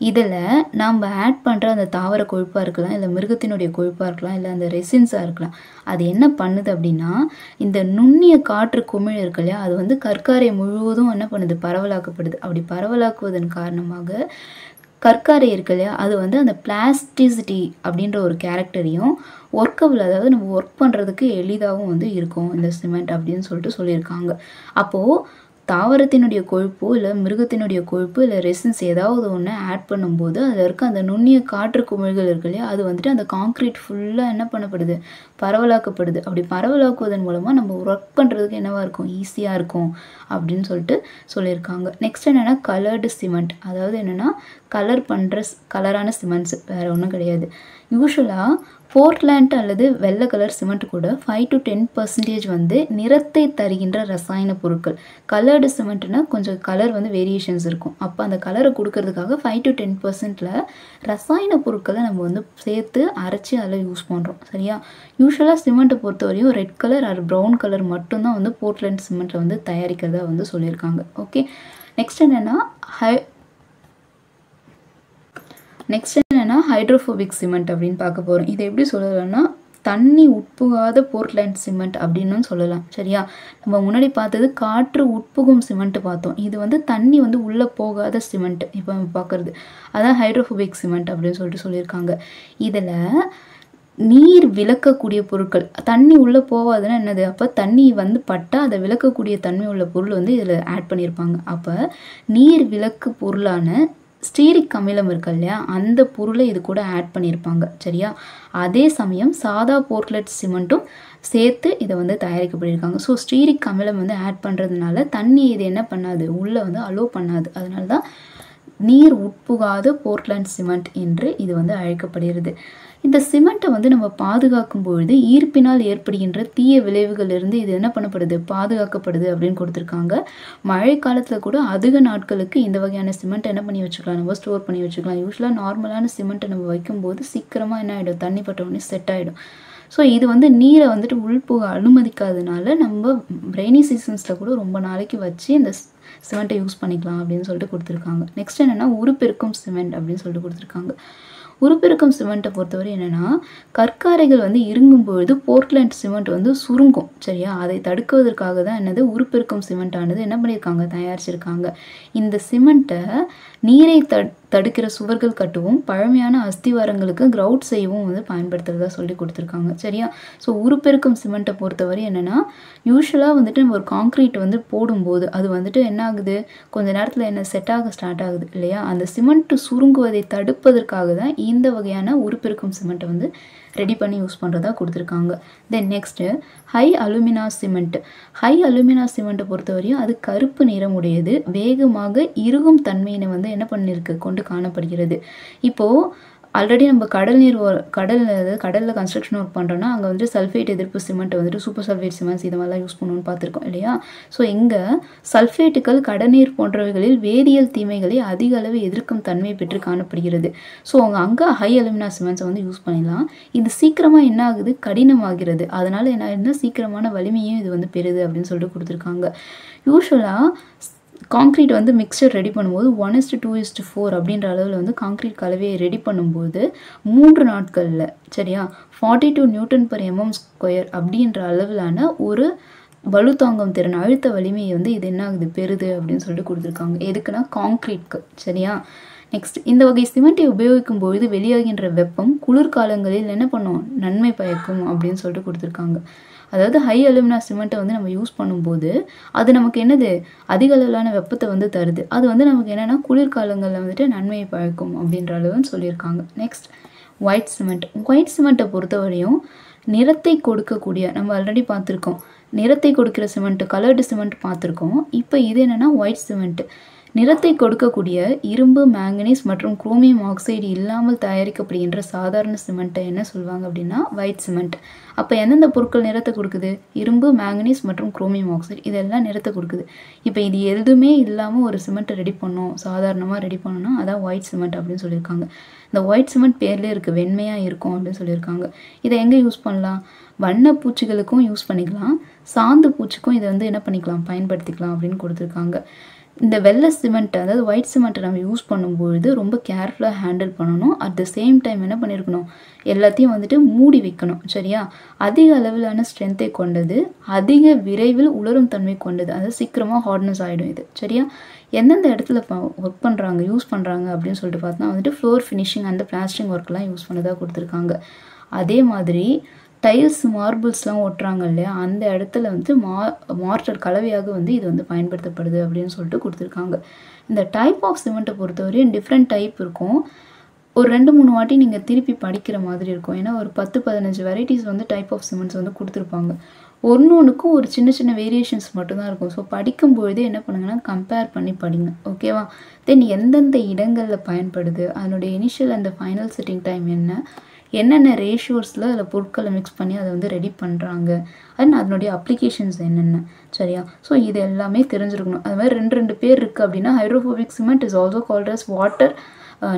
இதில் நம்ம ஆட் பண்ணுற அந்த தாவர கொழுப்பாக இருக்கலாம், இல்லை மிருகத்தினுடைய கொழுப்பாக இருக்கலாம், இல்லை அந்த ரெசின்ஸாக இருக்கலாம், அது என்ன பண்ணுது அப்படின்னா இந்த நுண்ணிய காற்று குமிழ் இருக்கு இல்லையா, அது வந்து கற்காரை முழுவதும் என்ன பண்ணுது, பரவலாக்கப்படுது. அப்படி பரவலாக்குவதன் காரணமாக கற்காரை இருக்கு இல்லையா, அது வந்து அந்த பிளாஸ்டிசிட்டி அப்படின்ற ஒரு கேரக்டரையும் ஒர்க்கபிள், அதாவது நம்ம ஒர்க் பண்ணுறதுக்கு எளிதாகவும் வந்து இருக்கும் இந்த சிமெண்ட் அப்படின்னு சொல்லிட்டு சொல்லியிருக்காங்க. அப்போது தாவரத்தினுடைய கொழுப்பு இல்லை மிருகத்தினுடைய கொழுப்பு இல்லை ரெசின்ஸ் ஏதாவது ஒன்று ஆட் பண்ணும்போது அதில் இருக்க அந்த நுண்ணிய காற்று குமிழ்கள் இருக்கு இல்லையா, அது வந்துட்டு அந்த காங்க்ரீட் ஃபுல்லாக என்ன பண்ணப்படுது, பரவலாக்கப்படுது. அப்படி பரவலாக்குவதன் மூலமாக நம்ம ஒர்க் பண்ணுறதுக்கு என்னவாக இருக்கும், ஈஸியாக இருக்கும் அப்படின்னு சொல்லிட்டு சொல்லியிருக்காங்க. நெக்ஸ்ட் என்னென்னா கலர்டு சிமெண்ட், அதாவது என்னென்னா கலரான சிமெண்ட்ஸ், வேறு ஒன்றும் கிடையாது. யூஸ்வலாக போர்ட்லேண்ட் அல்லது வெள்ளை கலர் சிமெண்ட் கூட 5 to 10% வந்து நிறத்தை தருகின்ற ரசாயன பொருட்கள். கலர்டு சிமெண்ட்னா கொஞ்சம் கலர் வந்து வேரியேஷன்ஸ் இருக்கும், அப்போ அந்த கலரை கொடுக்கறதுக்காக 5 to 10% ரசாயன பொருட்களை நம்ம வந்து சேர்த்து அரைச்சி அதில் யூஸ் பண்ணுறோம். சரியா, யூஸ்வலாக சிமெண்ட்டை பொறுத்தவரையும் red colour or brown colour மட்டும்தான் வந்து போர்ட்லேண்ட் சிமெண்ட்டில் வந்து தயாரிக்கிறதா வந்து சொல்லியிருக்காங்க. ஓகே, நெக்ஸ்ட் என்னென்னா ஹைட்ரோஃபோபிக் சிமெண்ட் அப்படின்னு பார்க்க போகிறோம். இதை எப்படி சொல்லலாம்னா தண்ணி உட்புகாத போர்ட்லேண்ட் சிமெண்ட் அப்படின்னு சொல்லலாம். சரியா, நம்ம முன்னாடி பார்த்தது காற்று உட்புகும் சிமெண்ட் பார்த்தோம், இது வந்து தண்ணி வந்து உள்ளே போகாத சிமெண்ட் இப்போ நம்ம பார்க்குறது, அதான் ஹைட்ரோஃபோபிக் சிமெண்ட் அப்படின்னு சொல்லிட்டு சொல்லியிருக்காங்க. இதில் நீர் விளக்கக்கூடிய பொருட்கள், தண்ணி உள்ளே போகாதுன்னா என்னது, அப்போ தண்ணி வந்து பட்டால் அதை விளக்கக்கூடிய தன்மை உள்ள பொருள் வந்து இதில் ஆட் பண்ணியிருப்பாங்க. அப்போ நீர் விளக்கு பொருளான ஸ்டீரிக் அமிலம் இருக்கு இல்லையா, அந்த பொருளை இது கூட ஆட் பண்ணியிருப்பாங்க. சரியா, அதே சமயம் சாதா போர்ட்லேண்ட் சிமெண்ட்டும் சேர்த்து இதை வந்து தயாரிக்கப்பட்டிருக்காங்க. ஸோ ஸ்டீரிக் அமிலம் வந்து ஆட் பண்ணுறதுனால தண்ணி இது என்ன பண்ணாது, உள்ளே வந்து அலோவ் பண்ணாது, அதனால தான் நீர் உட்புகாத போர்ட்லேண்ட் சிமெண்ட் என்று இது வந்து அழைக்கப்படுகிறது. இந்த சிமெண்ட்டை வந்து நம்ம பாதுகாக்கும் பொழுது ஈர்ப்பினால் ஏற்படுகின்ற தீய விளைவுகளிலிருந்து இது என்ன பண்ணப்படுது, பாதுகாக்கப்படுது அப்படின்னு கொடுத்துருக்காங்க. மழை காலத்தில் கூட அதிக நாட்களுக்கு இந்த வகையான சிமெண்ட் என்ன பண்ணி வச்சுக்கலாம், நம்ம ஸ்டோர் பண்ணி வச்சுக்கலாம். யூஸ்வலாக நார்மலான சிமெண்ட்டை நம்ம வைக்கும்போது சீக்கிரமாக என்ன ஆகிடும், தண்ணி பட்ட உடனே செட் ஆகிடும். ஸோ இது வந்து நீரை வந்துட்டு உள்புக அனுமதிக்காதனால நம்ம ரெய்னி சீசன்ஸில் கூட ரொம்ப நாளைக்கு வச்சு இந்த சிமெண்ட்டை யூஸ் பண்ணிக்கலாம் அப்படின்னு சொல்லிட்டு கொடுத்துருக்காங்க. நெக்ஸ்ட் என்னென்னா உருப்பெருக்கும் சிமெண்ட் அப்படின்னு சொல்லிட்டு கொடுத்துருக்காங்க. உருப்பெருக்கும் சிமெண்ட்டை பொறுத்தவரை என்னென்னா கற்காரைகள் வந்து இருங்கும் பொழுது போர்ட்லேண்ட் சிமெண்ட் வந்து சுருங்கும். சரியா, அதை தடுக்குவதற்காக தான் என்னது உருப்பெருக்கும் சிமெண்ட் ஆனது என்ன பண்ணியிருக்காங்க, தயாரிச்சிருக்காங்க. இந்த சிமெண்ட்டை நீரை தடுக்கிற சுவர்கள் கட்டவும் பழமையான அஸ்திவாரங்களுக்கு கிரவுட் செய்யவும் வந்து பயன்படுத்துறதா சொல்லி கொடுத்துருக்காங்க. சரியா, ஸோ உருப்பெருக்கும் சிமெண்ட்டை பொறுத்தவரை என்னென்னா யூஸ்வலாக வந்துட்டு நம்ம ஒரு காங்க்ரீட் வந்து போடும்போது அது வந்துட்டு என்ன ஆகுது, கொஞ்ச நேரத்தில் என்ன செட் ஆக ஸ்டார்ட் ஆகுது இல்லையா, அந்த சிமெண்ட்டு சுருங்குவதை தடுப்பதற்காக தான் இந்த வகையான உருப்பெருக்கும் சிமெண்ட்டை வந்து ரெடி பண்ணி யூஸ் பண்ணுறதா கொடுத்துருக்காங்க. Then next high alumina cement. High alumina சிமெண்ட்டை பொறுத்தவரையும் அது கருப்பு நிறமுடையது, வேகமாக இறுகும் தன்மையினை வந்து என்ன பண்ணியிருக்கு, கொண்டு காணப்படுகிறது. இப்போது ஆல்ரெடி நம்ம கடலில் கன்ஸ்ட்ரக்ஷன் ஒர்க் பண்ணுறோன்னா அங்கே வந்து சல்ஃபேட் எதிர்ப்பு சிமெண்ட் வந்துட்டு சூப்பர் சல்ஃபேட் சிமெண்ட்ஸ் இது மாதிரிலாம் யூஸ் பண்ணணும்னு பார்த்துருக்கோம் இல்லையா. ஸோ இங்கே சல்ஃபேட்டுகள் கடல்நீர் போன்றவைகளில் வேதியியல் தீமைகளை அதிக அளவு எதிர்க்கும் தன்மை பெற்று காணப்படுகிறது. ஸோ அங்கே ஹை அலுமினா சிமெண்ட்ஸை வந்து யூஸ் பண்ணிடலாம். இது சீக்கிரமாக என்ன ஆகுது, கடினமாகிறது. அதனால் என்ன ஆகுதுன்னா சீக்கிரமான வலிமையும் இது வந்து பெறுது அப்படின்னு சொல்லிட்டு கொடுத்துருக்காங்க. யூஸ்வலாக காங்க்ரீட் வந்து மிக்சர் ரெடி பண்ணும்போது 1:2:4 அப்படின்ற அளவில் வந்து காங்க்ரீட் கலவையை ரெடி பண்ணும்போது 3 நாட்களில் சரியா 42 Nm/mm² அப்படின்ற அளவிலான ஒரு வலுத்தாங்கும் திறன் அழுத்த வலிமையை வந்து இது என்ன ஆகுது பெறுது அப்படின்னு சொல்லிட்டு கொடுத்துருக்காங்க. எதுக்குன்னா காங்க்ரீட்க்கு சரியா. நெக்ஸ்ட், இந்த வகை சிமெண்ட்டை உபயோகிக்கும் பொழுது வெளியாகின்ற வெப்பம் குளிர்காலங்களில் என்ன பண்ணும், நன்மை பயக்கும் அப்படின்னு சொல்லிட்டு கொடுத்துருக்காங்க. அதாவது ஹை அலுமினா சிமெண்ட்டை வந்து நம்ம யூஸ் பண்ணும்போது அது நமக்கு என்னது, அதிக அளவிலான வெப்பத்தை வந்து தருது. அது வந்து நமக்கு என்னென்னா குளிர்காலங்களில் வந்துட்டு நன்மையை பயக்கும் அப்படின்ற அளவுன்னு சொல்லியிருக்காங்க. நெக்ஸ்ட், ஒயிட் சிமெண்ட்டை பொறுத்தவரையும் நிறத்தை கொடுக்கக்கூடிய, நம்ம ஆல்ரெடி பார்த்துருக்கோம் நிறத்தை கொடுக்கிற சிமெண்ட்டு கலர்டு சிமெண்ட் பார்த்துருக்கோம். இப்போ இது என்னென்னா ஒயிட் சிமெண்ட்டு. நிறத்தை கொடுக்கக்கூடிய இரும்பு, மேங்கனீஸ் மற்றும் குரோமியம் ஆக்சைடு இல்லாமல் தயாரிக்கப்படுகின்ற சாதாரண சிமெண்ட்டை என்ன சொல்லுவாங்க அப்படின்னா ஒயிட் சிமெண்ட். அப்போ எந்தெந்த பொருட்கள் நிறத்தை கொடுக்குது, இரும்பு, மேங்கனீஸ் மற்றும் குரோமியம் ஆக்சைடு இதெல்லாம் நிறத்தை கொடுக்குது. இப்போ இது எதுவுமே இல்லாமல் ஒரு சிமெண்ட்டை ரெடி பண்ணோம், சாதாரணமாக ரெடி பண்ணோம்னா அதான் ஒயிட் சிமெண்ட் அப்படின்னு சொல்லியிருக்காங்க. இந்த ஒயிட் சிமெண்ட் பேர்லேயே இருக்குது, வெண்மையாக இருக்கும் அப்படின்னு சொல்லியிருக்காங்க. இதை எங்கே யூஸ் பண்ணலாம், வண்ண பூச்சிகளுக்கும் யூஸ் பண்ணிக்கலாம், சாந்து பூச்சிக்கும் இதை வந்து என்ன பண்ணிக்கலாம், பயன்படுத்திக்கலாம் அப்படின்னு கொடுத்துருக்காங்க. இந்த வெள்ளை சிமெண்ட் அதாவது ஒயிட் சிமெண்ட்டை நம்ம யூஸ் பண்ணும்பொழுது ரொம்ப கேர்ஃபுல்லாக ஹேண்டில் பண்ணணும். அட் த சேம் டைம் என்ன பண்ணியிருக்கணும், எல்லாத்தையும் வந்துட்டு மூடி வைக்கணும் சரியா. அதிக அளவிலான ஸ்ட்ரென்த்தை கொண்டது, அதிக விரைவில் உலரும் தன்மை கொண்டது, அதாவது சீக்கிரமாக ஹார்ட்னஸ் ஆகிடும் இது சரியா. எந்தெந்த இடத்துல ஒர்க் பண்ணுறாங்க யூஸ் பண்ணுறாங்க அப்படின்னு சொல்லிட்டு பார்த்தா வந்துட்டு ஃப்ளோர் ஃபினிஷிங் அந்த பிளாஸ்டிங் ஒர்க்லாம் யூஸ் பண்ணதாக கொடுத்துருக்காங்க. அதே மாதிரி டைல்ஸ், மார்பிள்ஸ்லாம் ஒட்டுறாங்க இல்லையா, அந்த இடத்துல வந்து மார்டர் கலவையாக வந்து இது வந்து பயன்படுத்தப்படுது அப்படின்னு சொல்லிட்டு கொடுத்துருக்காங்க. இந்த டைப் ஆஃப் சிமெண்ட்டை பொறுத்தவரையும் டிஃப்ரெண்ட் டைப் இருக்கும். ஒரு 2-3 வாட்டி நீங்கள் திருப்பி படிக்கிற மாதிரி இருக்கும். ஏன்னா ஒரு 10-15 வெரைட்டிஸ் வந்து டைப் ஆஃப் சிமெண்ட்ஸ் வந்து கொடுத்துருப்பாங்க. ஒன்றுக்கும் ஒரு சின்ன சின்ன வேரியேஷன்ஸ் மட்டும்தான் இருக்கும். ஸோ படிக்கும்பொழுதே என்ன பண்ணுங்கன்னா கம்பேர் பண்ணி படிங்க ஓகேவா. தென் எந்தெந்த இடங்களில் பயன்படுது, அதனுடைய initial and final setting time என்னென்ன ரேஷியோஸில் அதில் பொருட்களை மிக்ஸ் பண்ணி அதை வந்து ரெடி பண்ணுறாங்க, அண்ட் அதனுடைய அப்ளிகேஷன்ஸ் என்னென்ன சரியா. ஸோ இது எல்லாமே தெரிஞ்சிருக்கணும். அது மாதிரி 2 பேர் இருக்குது அப்படின்னா hydrophobic cement is also called as water,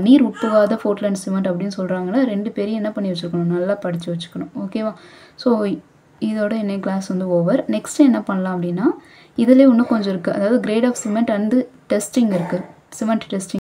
நீர் உட்புகாத போர்ட்லேண்ட் சிமெண்ட் அப்படின்னு சொல்கிறாங்களா. 2 பேரையும் என்ன பண்ணி வச்சுருக்கணும், நல்லா படித்து வச்சுக்கணும் ஓகேவா. ஸோ இதோட என்ன கிளாஸ் வந்து ஓவர். நெக்ஸ்ட் என்ன பண்ணலாம் அப்படின்னா இதிலே இன்னும் கொஞ்சம் இருக்குது, அதாவது grade of cement and testing இருக்குது, சிமெண்ட் டெஸ்டிங்.